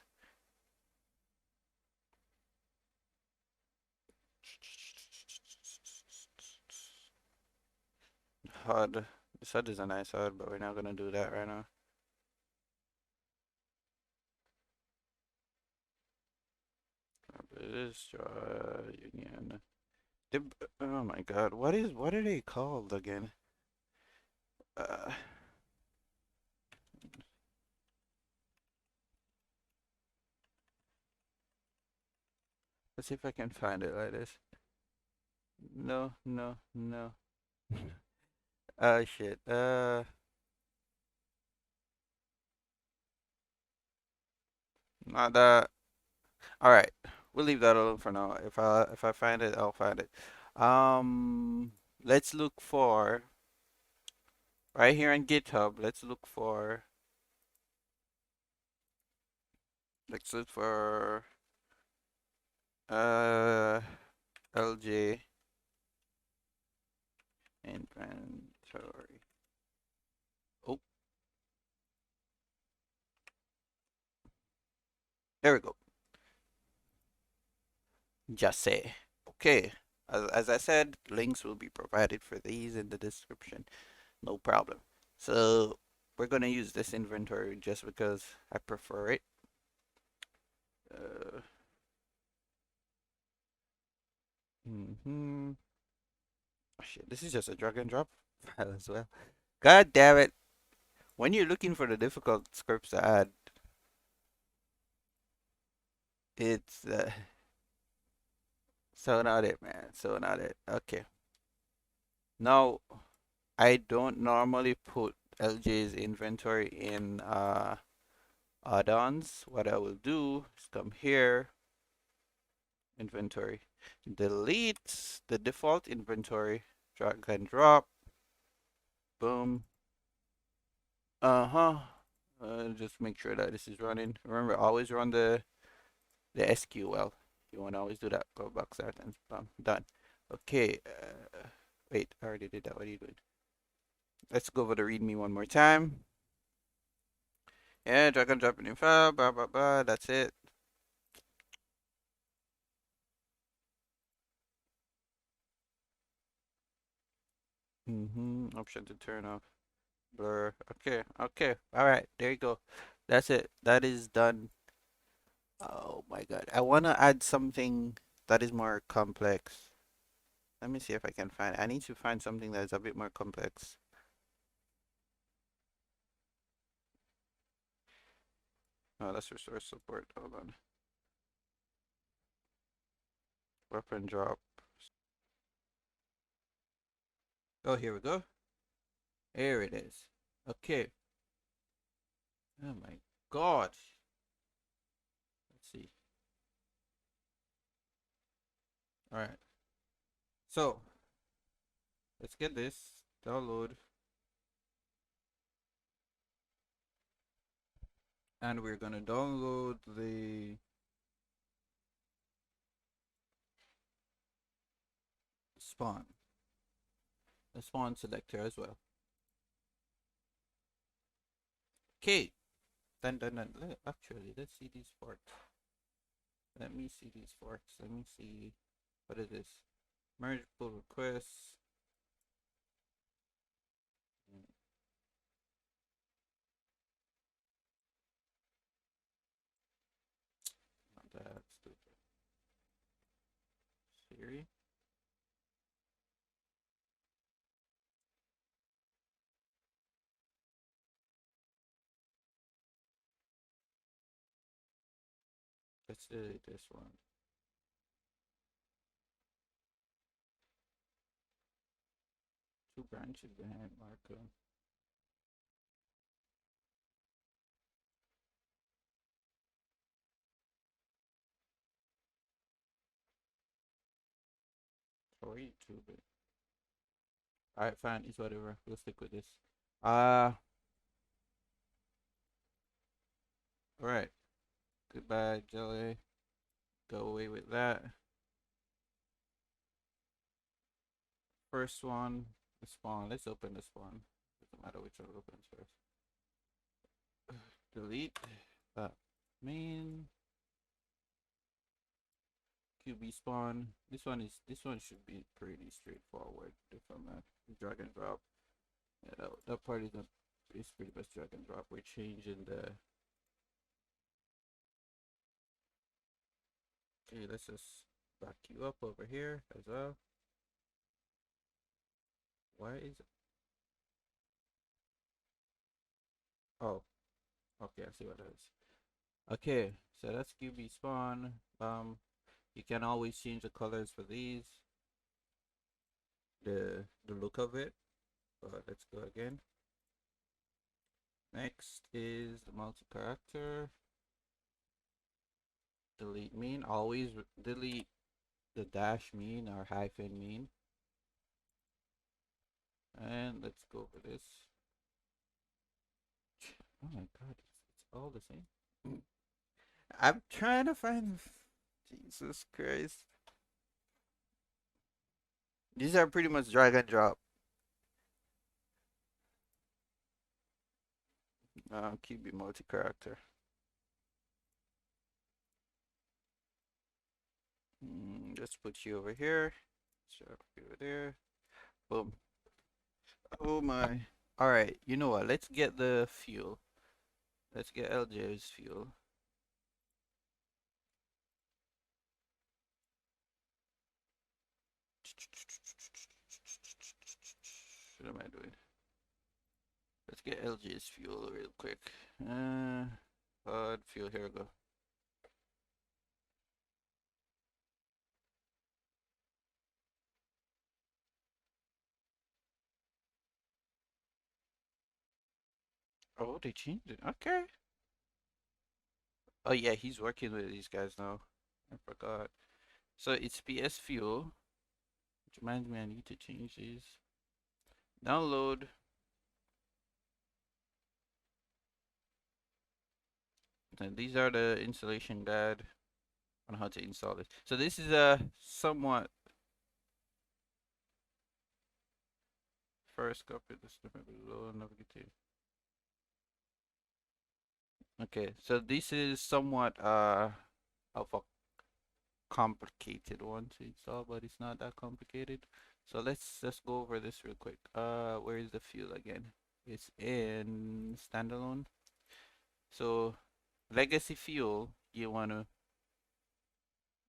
HUD. This HUD is a nice HUD, but we're not gonna do that right now. This union. Oh my god, what are they called again? Uh, Let's see if I can find it like this. No, no, no. Oh shit. Not that. All right. We'll leave that alone for now. If I find it, I'll find it. Let's look for right here on GitHub. Let's look for uh LJ inventory. Oh, there we go. Just say. Okay. As I said, links will be provided for these in the description. No problem. So we're gonna use this inventory just because I prefer it. Uh, oh, shit, this is just a drag and drop file as well. God damn it. When you're looking for the difficult scripts to add, it's so not it, man. So not it. Okay. Now, I don't normally put LJ's inventory in add-ons. What I will do is come here, inventory, delete the default inventory, drag and drop, boom. Uh-huh. Just make sure that this is running. Remember, always run the SQL. You want to always do that. Go back start and bam, done. Okay. Wait, I already did that. What are you doing? Let's go over the README one more time. Yeah, drag and drop it in file. Blah blah blah. That's it. Option to turn off blur. Okay. Okay. All right. There you go. That's it. That is done. Oh my God. I want to add something that is more complex. Let me see if I can find it. I need to find something that is a bit more complex. Oh, that's resource support. Hold on. Weapon drop. Oh, here we go. Here it is. Okay. Oh my God. Let's see. All right. So let's get this. Download. And we're gonna download the spawn. The spawn selector as well. Okay. Done. Actually, let's see these forks. Let me see these forks. Let me see. What is this? Merge pull requests. Not that stupid. Siri. Let's delete this one. Two branches behind Marco. Way too big. Alright, fine. It's whatever. We'll stick with this. Uh, alright. Goodbye, Jelly. Go away with that. First one, the spawn. Let's open the spawn. Doesn't matter which one opens first. Delete. Main. QB spawn. This one should be pretty straightforward. If I'm a drag and drop. Yeah, that part is not. It's pretty much drag and drop. We're changing the. Okay, let's just back you up over here as well. Why is it? Oh, okay, I see what it is. Okay, so that's QB spawn. You can always change the colors for these, the look of it. But let's go again. Next is the multi-character. Delete mean. Always delete the dash mean or hyphen mean. And let's go for this. Oh my god, it's all the same. I'm trying to find. Jesus Christ. These are pretty much drag and drop. QB multi-character. Let's put you over here. Shove you over there. Boom. Oh my. Alright, you know what? Let's get the fuel. Let's get LJ's fuel. What am I doing? Let's get LJ's fuel real quick. Fuel, here we go. Oh, they changed it. Okay. Oh yeah, he's working with these guys now. I forgot. So it's PS fuel, which reminds me I need to change these. Download. And these are the installation guide on how to install this. So this is a somewhat first copy the snippet below navigate. Okay, so this is somewhat of a complicated one to install, but it's not that complicated. So let's just go over this real quick. Where is the fuel again? It's in standalone. So legacy fuel, you want to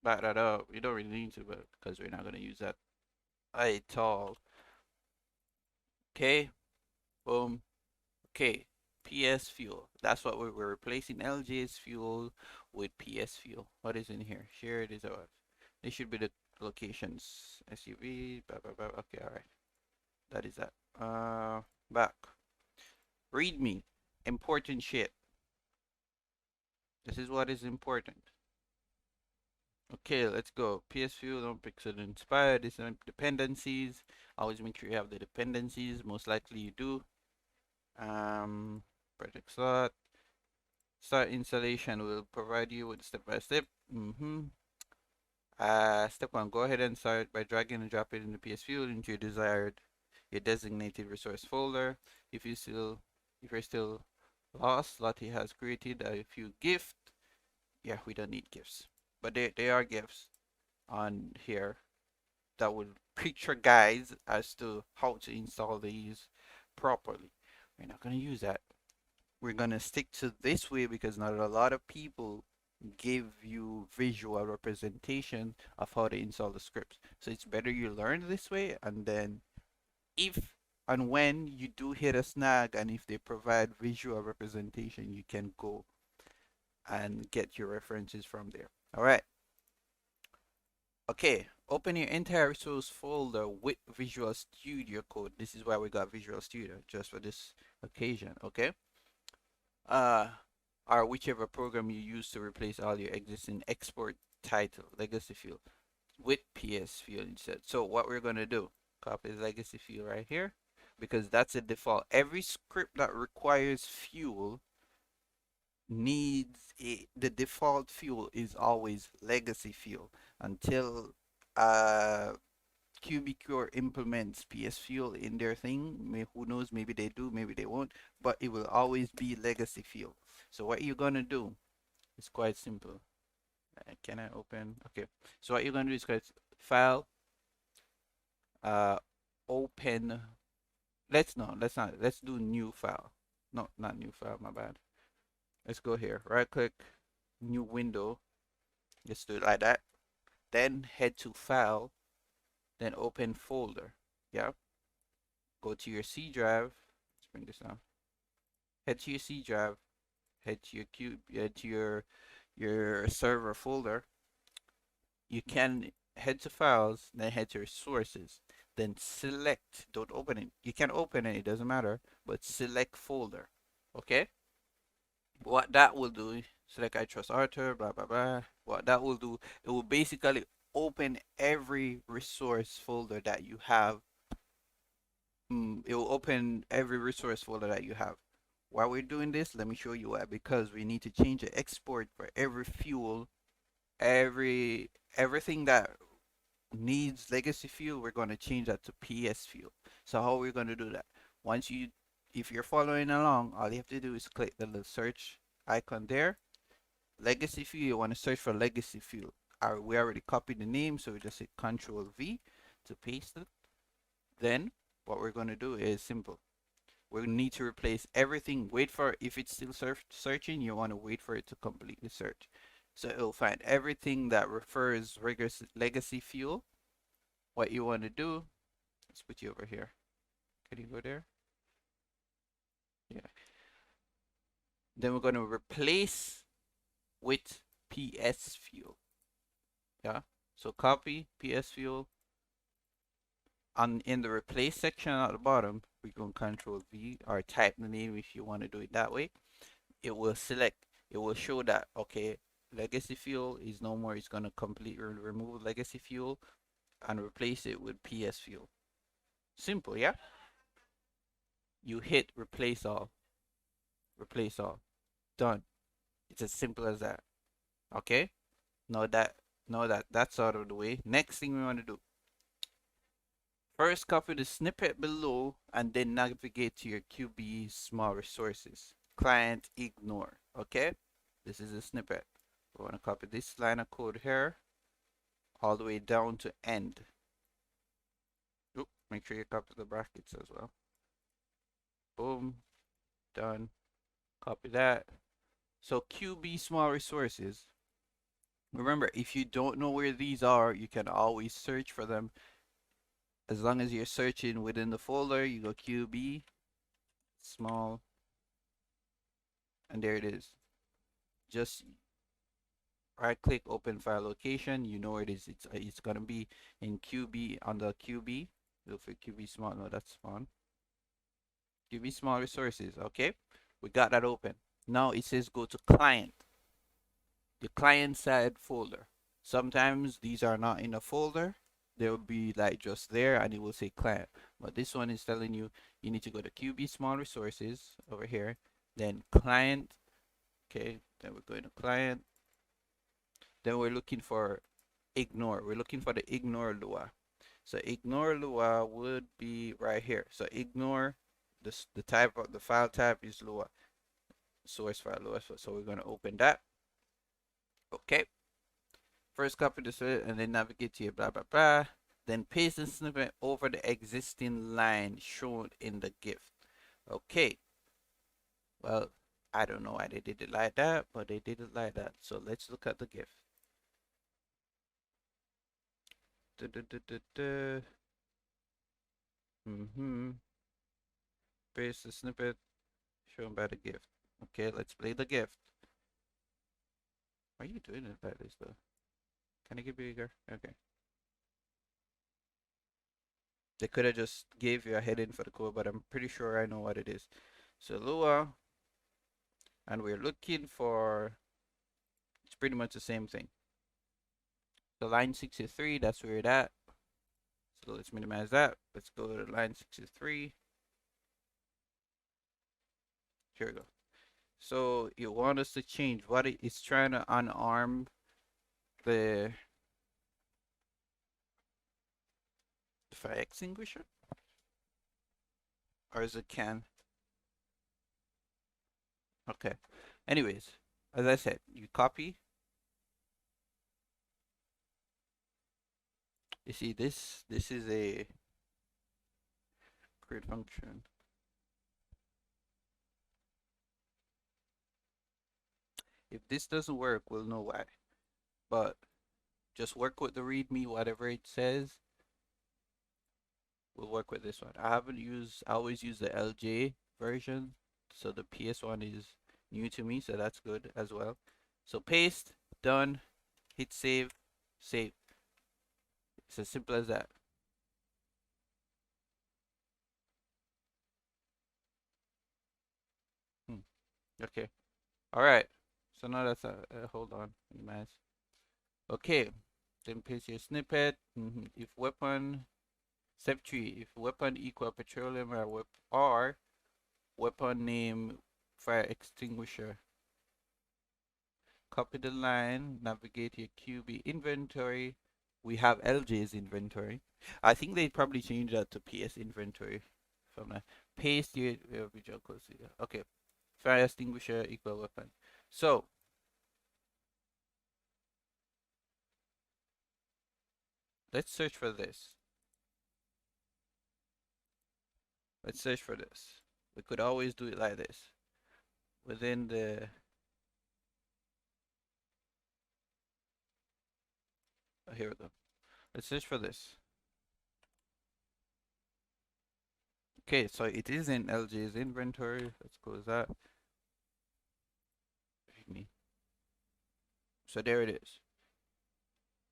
back that up. You don't really need to, but because we're not going to use that at all. Okay, boom. Okay, PS fuel. That's what we're replacing LJ's fuel with PS fuel. What is in here? Shared is ours. They should be the locations. SUV, blah, blah, blah. Okay, all right. That is that. Back. Readme. Important shit. This is what is important. Okay, let's go. PS fuel, don't pixel inspired. These are dependencies. Always make sure you have the dependencies. Most likely you do. Project slot. Start installation will provide you with step by step. Step one, go ahead and start by dragging and dropping in the PS Fuel into your designated resource folder. If you're still lost, Lottie has created a few gifts. Yeah, we don't need gifts, but they are gifts on here that will picture guides as to how to install these properly. We're not gonna use that. We're gonna stick to this way because not a lot of people give you visual representation of how to install the scripts. So it's better you learn this way, and then if and when you do hit a snag and if they provide visual representation, you can go and get your references from there. All right. Okay, open your entire resource folder with Visual Studio Code. This is why we got Visual Studio, just for this occasion, okay? Uh, or whichever program you use to replace all your existing export title, legacy field, with PS field instead. So what we're gonna do, copy the legacy field right here, because that's a default. Every script that requires fuel the default fuel is always legacy fuel until QBCure implements PS Fuel in their thing. Who knows? Maybe they do, maybe they won't. But it will always be legacy fuel. So what you're gonna do is quite simple. Can I open? Okay. So what you're gonna do is quite file. Uh, open. Let's no. Let's not. Let's do new file. No, not new file. My bad. Let's go here. Right click, new window. Just do it like that. Then head to file. Then open folder. Yeah. Go to your C drive. Let's bring this down. Head to your C drive. Head to your your server folder. you can head to files, then head to resources, then select, don't open it. You can open it, it doesn't matter, but select folder. Okay? What that will do, select I trust Arthur, blah blah blah. What that will do, it will basically open every resource folder that you have. It will open every resource folder that you have. While we're doing this, let me show you why. Because we need to change the export for every fuel, everything that needs legacy fuel, we're going to change that to PS fuel. So how we're going to do that? Once you, if you're following along, all you have to do is click the little search icon there. Legacy fuel, you want to search for legacy fuel. We already copied the name, so we just hit Control V to paste it. Then what we're going to do is simple. We need to replace everything. Wait for, if it's still searching, you want to wait for it to complete the search. So it'll find everything that refers legacy fuel. What you want to do, let's put you over here. Can you go there? Yeah. Then we're going to replace with PS fuel. Yeah. So copy PS fuel. In the replace section at the bottom, we can Control V or type the name if you want to do it that way. It will select. It will show that okay, legacy fuel is no more. It's going to completely remove legacy fuel and replace it with PS fuel. Simple, yeah? You hit replace all. Replace all. Done. It's as simple as that. Okay? Now that that's out of the way, next thing we want to do. First copy the snippet below and then navigate to your QB small resources. Client ignore. Okay? This is a snippet. We want to copy this line of code here all the way down to end. Oop, make sure you copy the brackets as well. Boom. Done. Copy that. So QB small resources. Remember, if you don't know where these are, you can always search for them. As long as you're searching within the folder, you go QB small, and there it is. Just right click, open file location. You know where it is. It's gonna be in QB, on the QB. Look for QB small. No, that's fine. QB small resources. Okay, we got that open. Now it says go to client. The client side folder. Sometimes these are not in a folder. They'll be like just there and it will say client. But this one is telling you you need to go to QB small resources over here, then client. Okay, then we're going to client. Then we're looking for ignore. We're looking for the ignore Lua. So ignore Lua would be right here. So ignore this, the type of the file type is Lua. Source file Lua. So we're going to open that. Okay. First copy this and then navigate to your blah blah blah. Then paste the snippet over the existing line shown in the gift. Okay. Well, I don't know why they did it like that, but they did it like that. So let's look at the gift. Paste the snippet shown by the gift. Okay, let's play the gift. Why are you doing it like this though? Can it get bigger? Okay. They could have just gave you a heading for the code, but I'm pretty sure I know what it is. So Lua, and we're looking for, it's pretty much the same thing. So line 63, that's where it's at. So let's minimize that. Let's go to line 63. Here we go. So you want us to change what it is trying to unarm the fire extinguisher? Or is it can? Okay. Anyways, as I said, you copy. You see this is a create function. If this doesn't work, we'll know why. But just work with the readme, whatever it says. We'll work with this one. I always use the LJ version. So the PS one is new to me, so that's good as well. So paste, done, hit save, save. It's as simple as that. Hmm. Okay. All right. So now that's hold on, minimize. Okay. Then paste your snippet. If weapon, step 3, if weapon equal petroleum or weapon name fire extinguisher. Copy the line, navigate your QB inventory. We have LJ's inventory. I think they probably changed that to PS inventory. From the paste your visual code. Okay, fire extinguisher equal weapon. So let's search for this. Let's search for this. We could always do it like this. Within the here we go. Let's search for this. Okay, so it is in LJ's inventory. Let's close that. So there it is.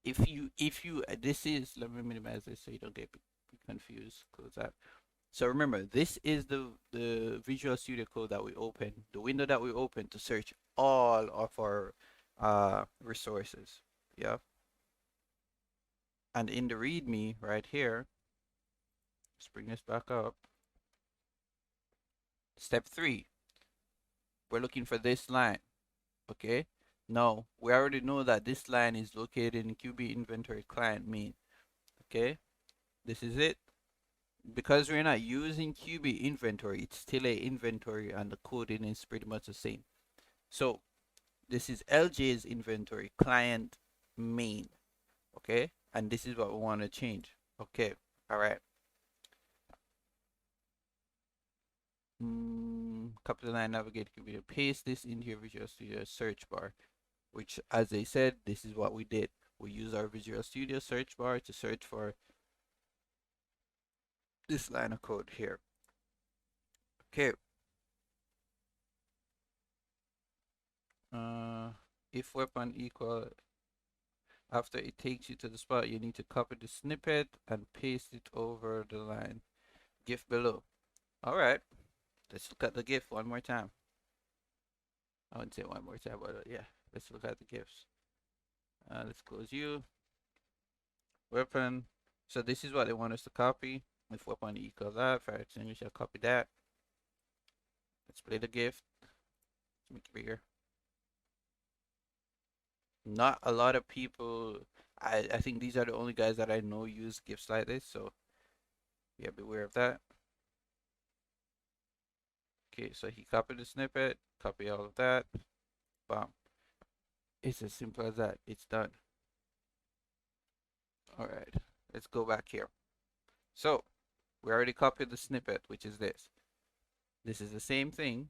If you this is, let me minimize this so you don't get confused. Close that. So remember, this is the Visual Studio Code that we open, the window that we open to search all of our resources. Yeah. And in the README right here, let's bring this back up. Step 3, we're looking for this line. Okay. Now we already know that this line is located in QB inventory client main. Okay. This is it. Because we're not using QB inventory, it's still a inventory and the coding is pretty much the same. So this is LJ's inventory client main. Okay, and this is what we want to change. Okay, all right. Copy the line, navigate QB, paste this into your Visual Studio search bar, which, as I said, this is what we did. We use our Visual Studio search bar to search for this line of code here. Okay. If weapon equal, after it takes you to the spot, you need to copy the snippet and paste it over the line. GIF below. All right. Let's look at the GIF one more time. I wouldn't say one more time, but yeah, let's look at the GIFs. Let's close you. Weapon. So this is what they want us to copy. If weapon equals that, fire extinguisher, copy that. Let's play the GIF. Let's make it bigger. Not a lot of people. I think these are the only guys that I know use GIFs like this, so yeah, beware of that. Okay, so he copied the snippet, copy all of that, bam. It's as simple as that. It's done. All right, let's go back here. So we already copied the snippet, which is this. This is the same thing.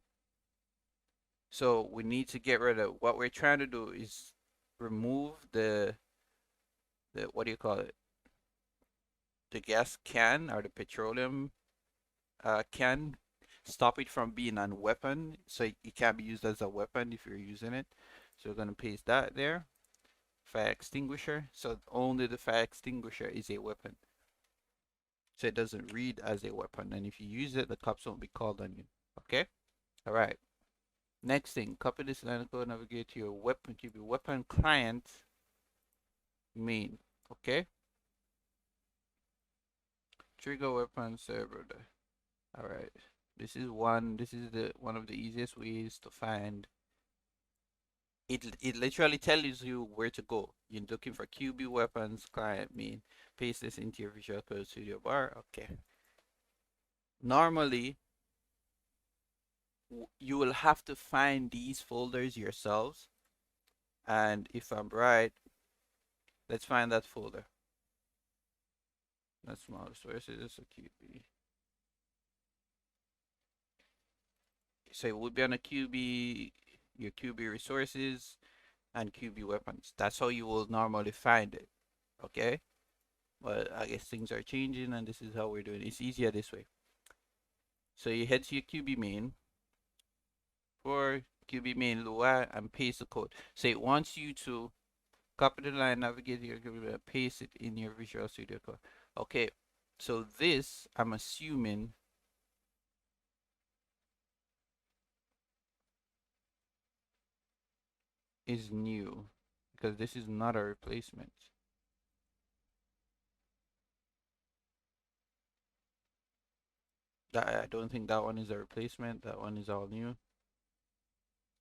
So we need to get rid of, what we're trying to do is remove the what do you call it? The gas can or the petroleum can. Stop it from being a weapon, so it can't be used as a weapon if you're using it. So we're gonna paste that there. Fire extinguisher. So only the fire extinguisher is a weapon. So it doesn't read as a weapon, and if you use it, the cops won't be called on you. Okay. All right. Next thing, copy this line of code, navigate to your weapon client main. Okay. Trigger weapon server. All right. This is one of the easiest ways to find. It literally tells you where to go. You're looking for QB weapons client main. Paste this into your Visual Code Studio bar. Okay. Normally, you will have to find these folders yourselves. And if I'm right, let's find that folder. That's small sources, so QB. So it would be on a QB, your QB resources and QB weapons. That's how you will normally find it. Okay? But I guess things are changing and this is how we're doing it. It's easier this way. So you head to your QB main for QB main Lua and paste the code. So it wants you to Copy the line, navigate here, paste it in your Visual Studio Code. Okay, so this, I'm assuming, is new, because this is not a replacement. I don't think that one is a replacement. That one is all new.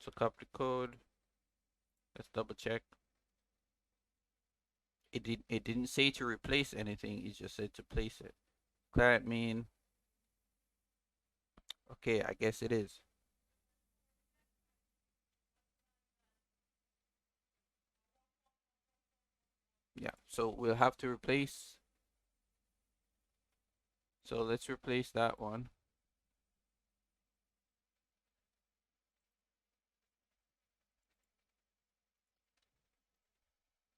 So copy the code. Let's double check. It didn't say to replace anything. It just said to place it. Client main. Okay, I guess it is. Yeah. So we'll have to replace. So let's replace that one.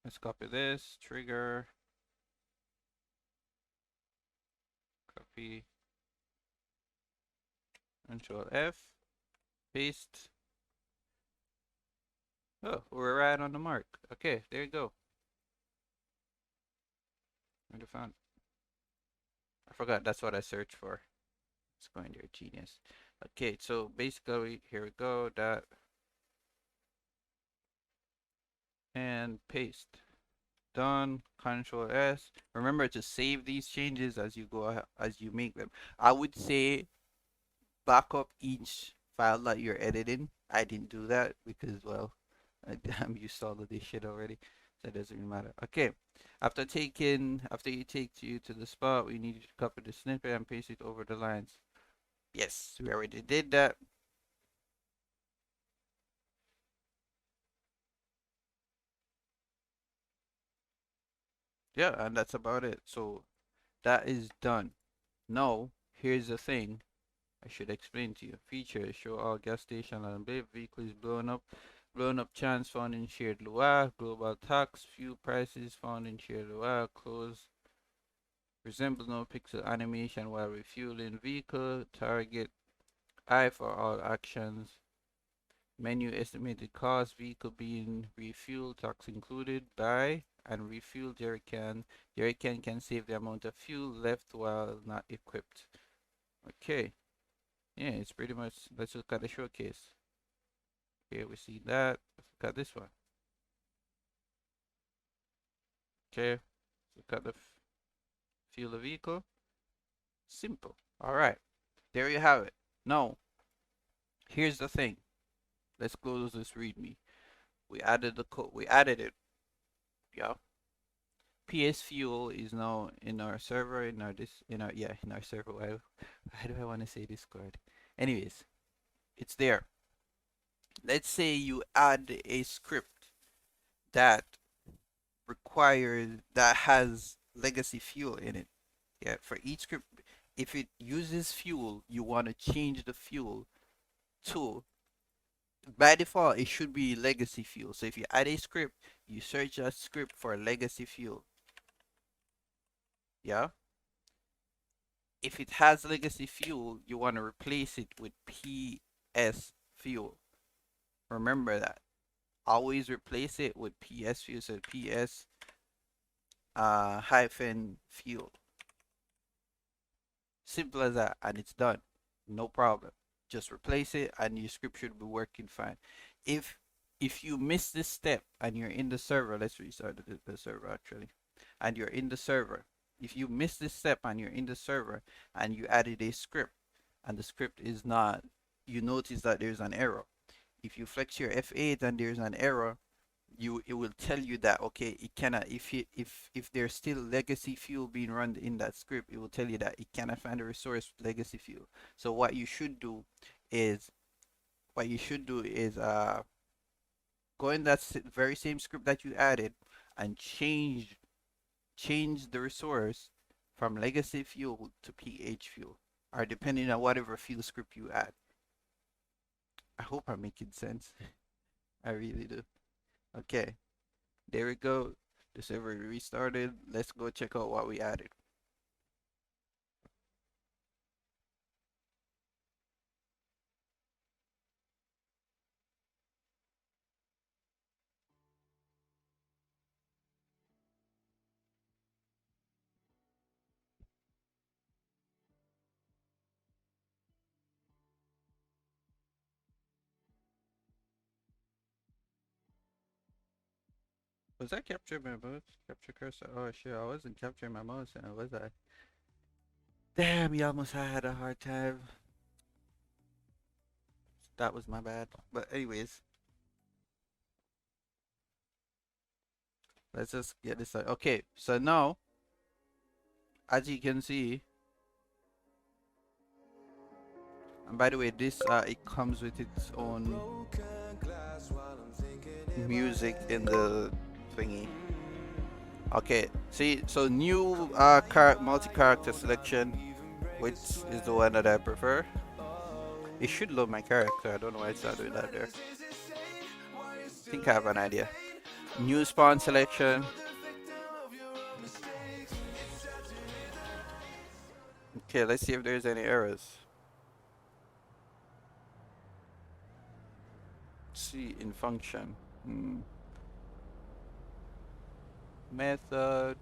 Let's copy this. Trigger. Copy. Control F. Paste. Oh, we're right on the mark. Okay, there you go. Where the found? I forgot. That's what I searched for. Let's go in there, genius. Okay, so basically, here we go. That and paste. Done. Control S. Remember to save these changes as you go as you make them. I would say back up each file that you're editing. I didn't do that because, well, I'm used to all of this shit already, so it doesn't really matter. Okay, after you take you to the spot, we need to copy the snippet and paste it over the lines. Yes, we already did that. Yeah, and that's about it. So that is done. Now, here's the thing I should explain to you. Features show all gas station and vehicles blown up chance found in shared Loire, global tax, fuel prices found in shared Loire, close resemble no pixel animation while refueling vehicle, target I for all actions, menu estimated cost, vehicle being refueled, tax included, buy and refuel jerrycan. Jerrycan can save the amount of fuel left while not equipped. Okay. Yeah, it's pretty much, let's look at the showcase. Okay, we see that. Let's look at this one. Okay, look at the fuel the vehicle. Simple. All right, there you have it. Now, here's the thing. Let's close this README. We added the code. We added it. Yeah. PS Fuel is now in our server. In our server. Why do I want to say Discord? Anyways, it's there. Let's say you add a script that that has legacy fuel in it. Yeah, for each script, if it uses fuel, you want to change the fuel to, by default, it should be legacy fuel. So if you add a script, you search that script for legacy fuel. Yeah. If it has legacy fuel, you want to replace it with PS fuel. Remember that. Always replace it with PS fuel. So PS hyphen fuel. Simple as that, and it's done. No problem. Just replace it, and your script should be working fine. If if you miss this step and you're in the server, let's restart the server actually, and you're in the server. If you miss this step and you're in the server and you added a script and the script is not, you notice that there's an error. If you flex your F8 and there's an error, it will tell you that okay, it cannot, if there's still legacy fuel being run in that script, it will tell you that it cannot find a resource with legacy fuel. So is what you should do is go in that very same script that you added and change the resource from legacy fuel to PH fuel, or depending on whatever fuel script you add. I hope I'm making sense. I really do. Okay, there we go. The server restarted. Let's go check out what we added. Was I capturing my mouse? Capture cursor? Oh shit, I wasn't capturing my mouse now, was I? Damn, you almost had a hard time. That was my bad. But anyways, let's just get this out. Okay, so now, as you can see, and by the way, this it comes with its own music in the thingy. Okay, see, so new multi-character selection, which is the one that I prefer. It should load my character. I don't know why it's not doing that there. I think I have an idea. New spawn selection. Okay, let's see if there's any errors. See in function. Method.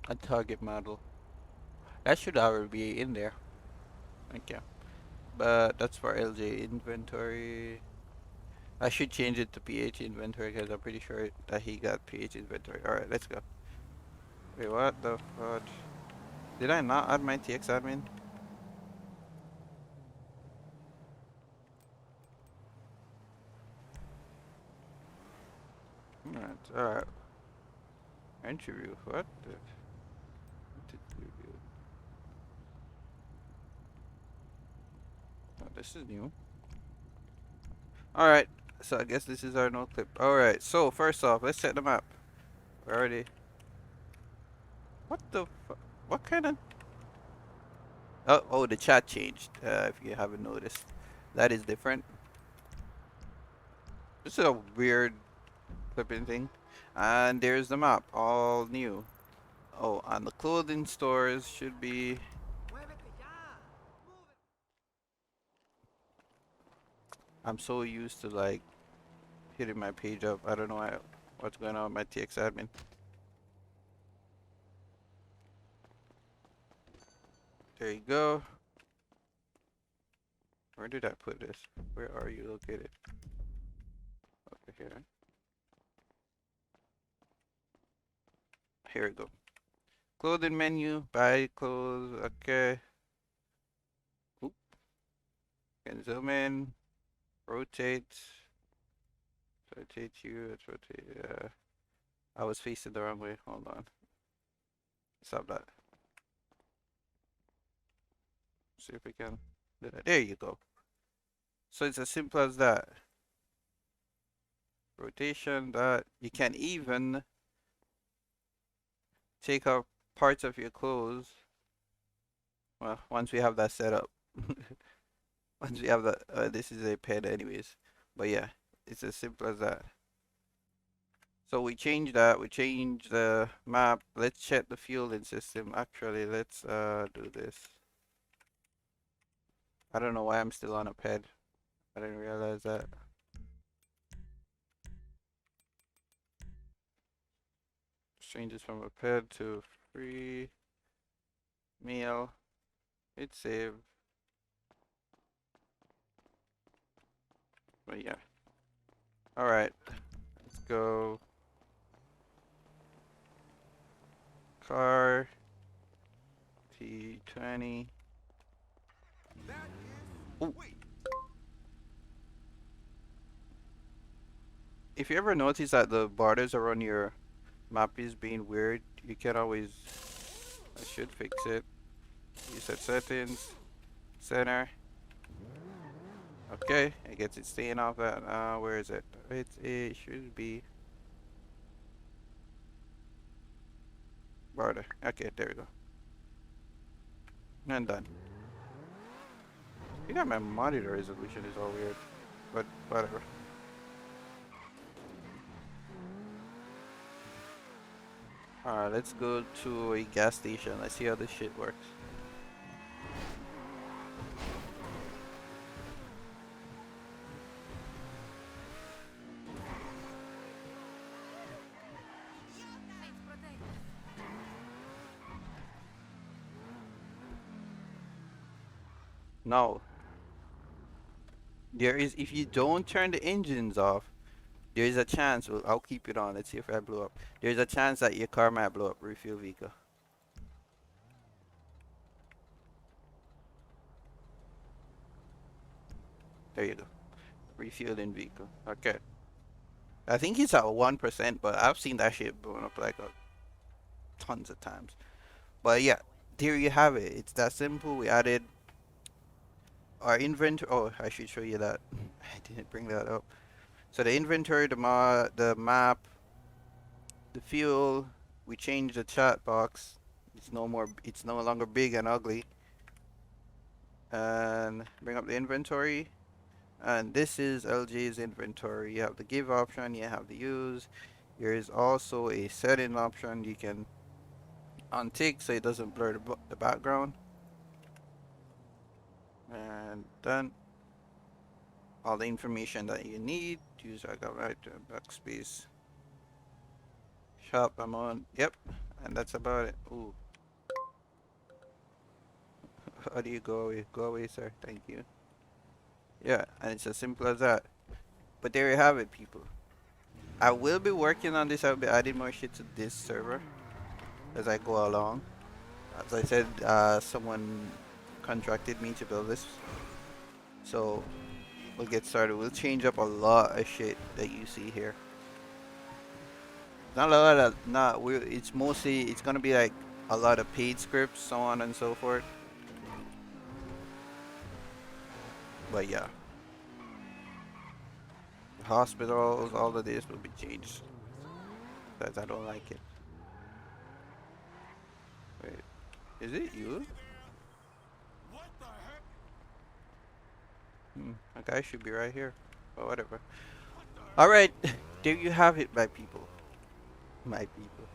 A target model. That should already be in there. Okay. But that's for LJ inventory. I should change it to PH inventory because I'm pretty sure that he got PH inventory. Alright, let's go. Wait, what the fuck? Did I not add my TX admin? Alright. Interview. What the? Oh, this is new. Alright. So I guess this is our no clip. Alright, so first off, let's set the map. We're already. What the fuck? What kind of. Oh, the chat changed. If you haven't noticed. That is different. This is a weird flipping thing. And there's the map. All new. Oh, and the clothing stores should be. I'm so used to like hitting my page up. I don't know what's going on with my TX admin. There you go. Where did I put this? Where are you located? Over here. Here we go. Clothing menu. Buy clothes. Okay. Oop. Can zoom in. Rotate. Rotate you. Let's rotate. I was facing the wrong way. Hold on. Stop that. See if we can do that. There you go. So it's as simple as that. Rotation, that. You can even take off parts of your clothes. Well, once we have that set up. Once we have that, this is a pen anyways. But yeah, it's as simple as that. So we change that, we change the map. Let's check the fueling system. Actually, let's do this. I don't know why I'm still on a ped. I didn't realize that. Change this from a ped to free meal. Hit save. But yeah. Alright. Let's go. Car. T20. Ooh. If you ever notice that the borders around your map is being weird, you can always. I should fix it. You set settings. Center. Okay, it gets it staying off that. Where is it? It should be border. Okay, there we go. And done. You got my monitor resolution is all weird, but whatever. Alright, let's go to a gas station. Let's see how this shit works. No. There is, if you don't turn the engines off, there is a chance. Well, I'll keep it on. Let's see if I blow up. There's a chance that your car might blow up. Refuel vehicle. There you go. Refueling vehicle. Okay. I think it's at 1%, but I've seen that shit blowing up like tons of times. But yeah, there you have it. It's that simple. We added our inventory. Oh, I should show you that. I didn't bring that up. So the inventory, the map, the fuel. We changed the chat box. It's no more. It's no longer big and ugly. And bring up the inventory. And this is LJ's inventory. You have the give option. You have the use. There is also a setting option you can untick so it doesn't blur the background. And done. All the information that you need. Use I got right backspace. Shop amount. Yep. And that's about it. Ooh. How do you go away? Go away, sir. Thank you. Yeah, and it's as simple as that. But there you have it, people. I will be working on this. I'll be adding more shit to this server as I go along. As I said, someone contracted me to build this. So we'll get started. We'll change up a lot of shit that you see here. Not a lot of, not, it's mostly, it's gonna be like a lot of paid scripts, so on and so forth. But yeah. Hospitals, all of this will be changed. Because I don't like it. Wait, is it you? That guy should be right here. But whatever. Alright, there you have it, my people. My people.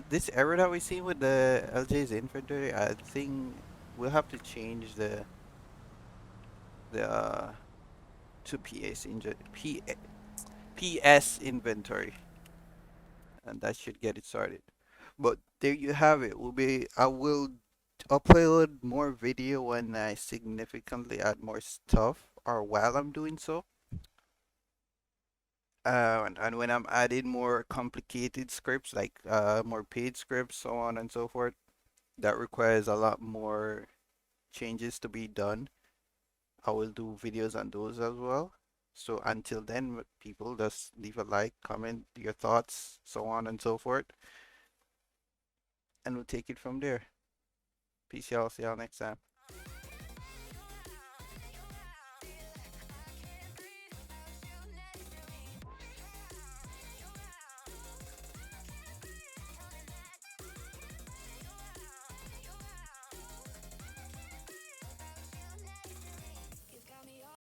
This error that we see with the LJ's inventory, I think we'll have to change the to PS inventory, and that should get it started. But there you have it. I will upload more video when I significantly add more stuff, or while I'm doing so. And when I'm adding more complicated scripts, like more paid scripts, so on and so forth, that requires a lot more changes to be done. I will do videos on those as well. So until then, people, just leave a like, comment your thoughts, so on and so forth, and we'll take it from there. Peace, y'all. See y'all next time.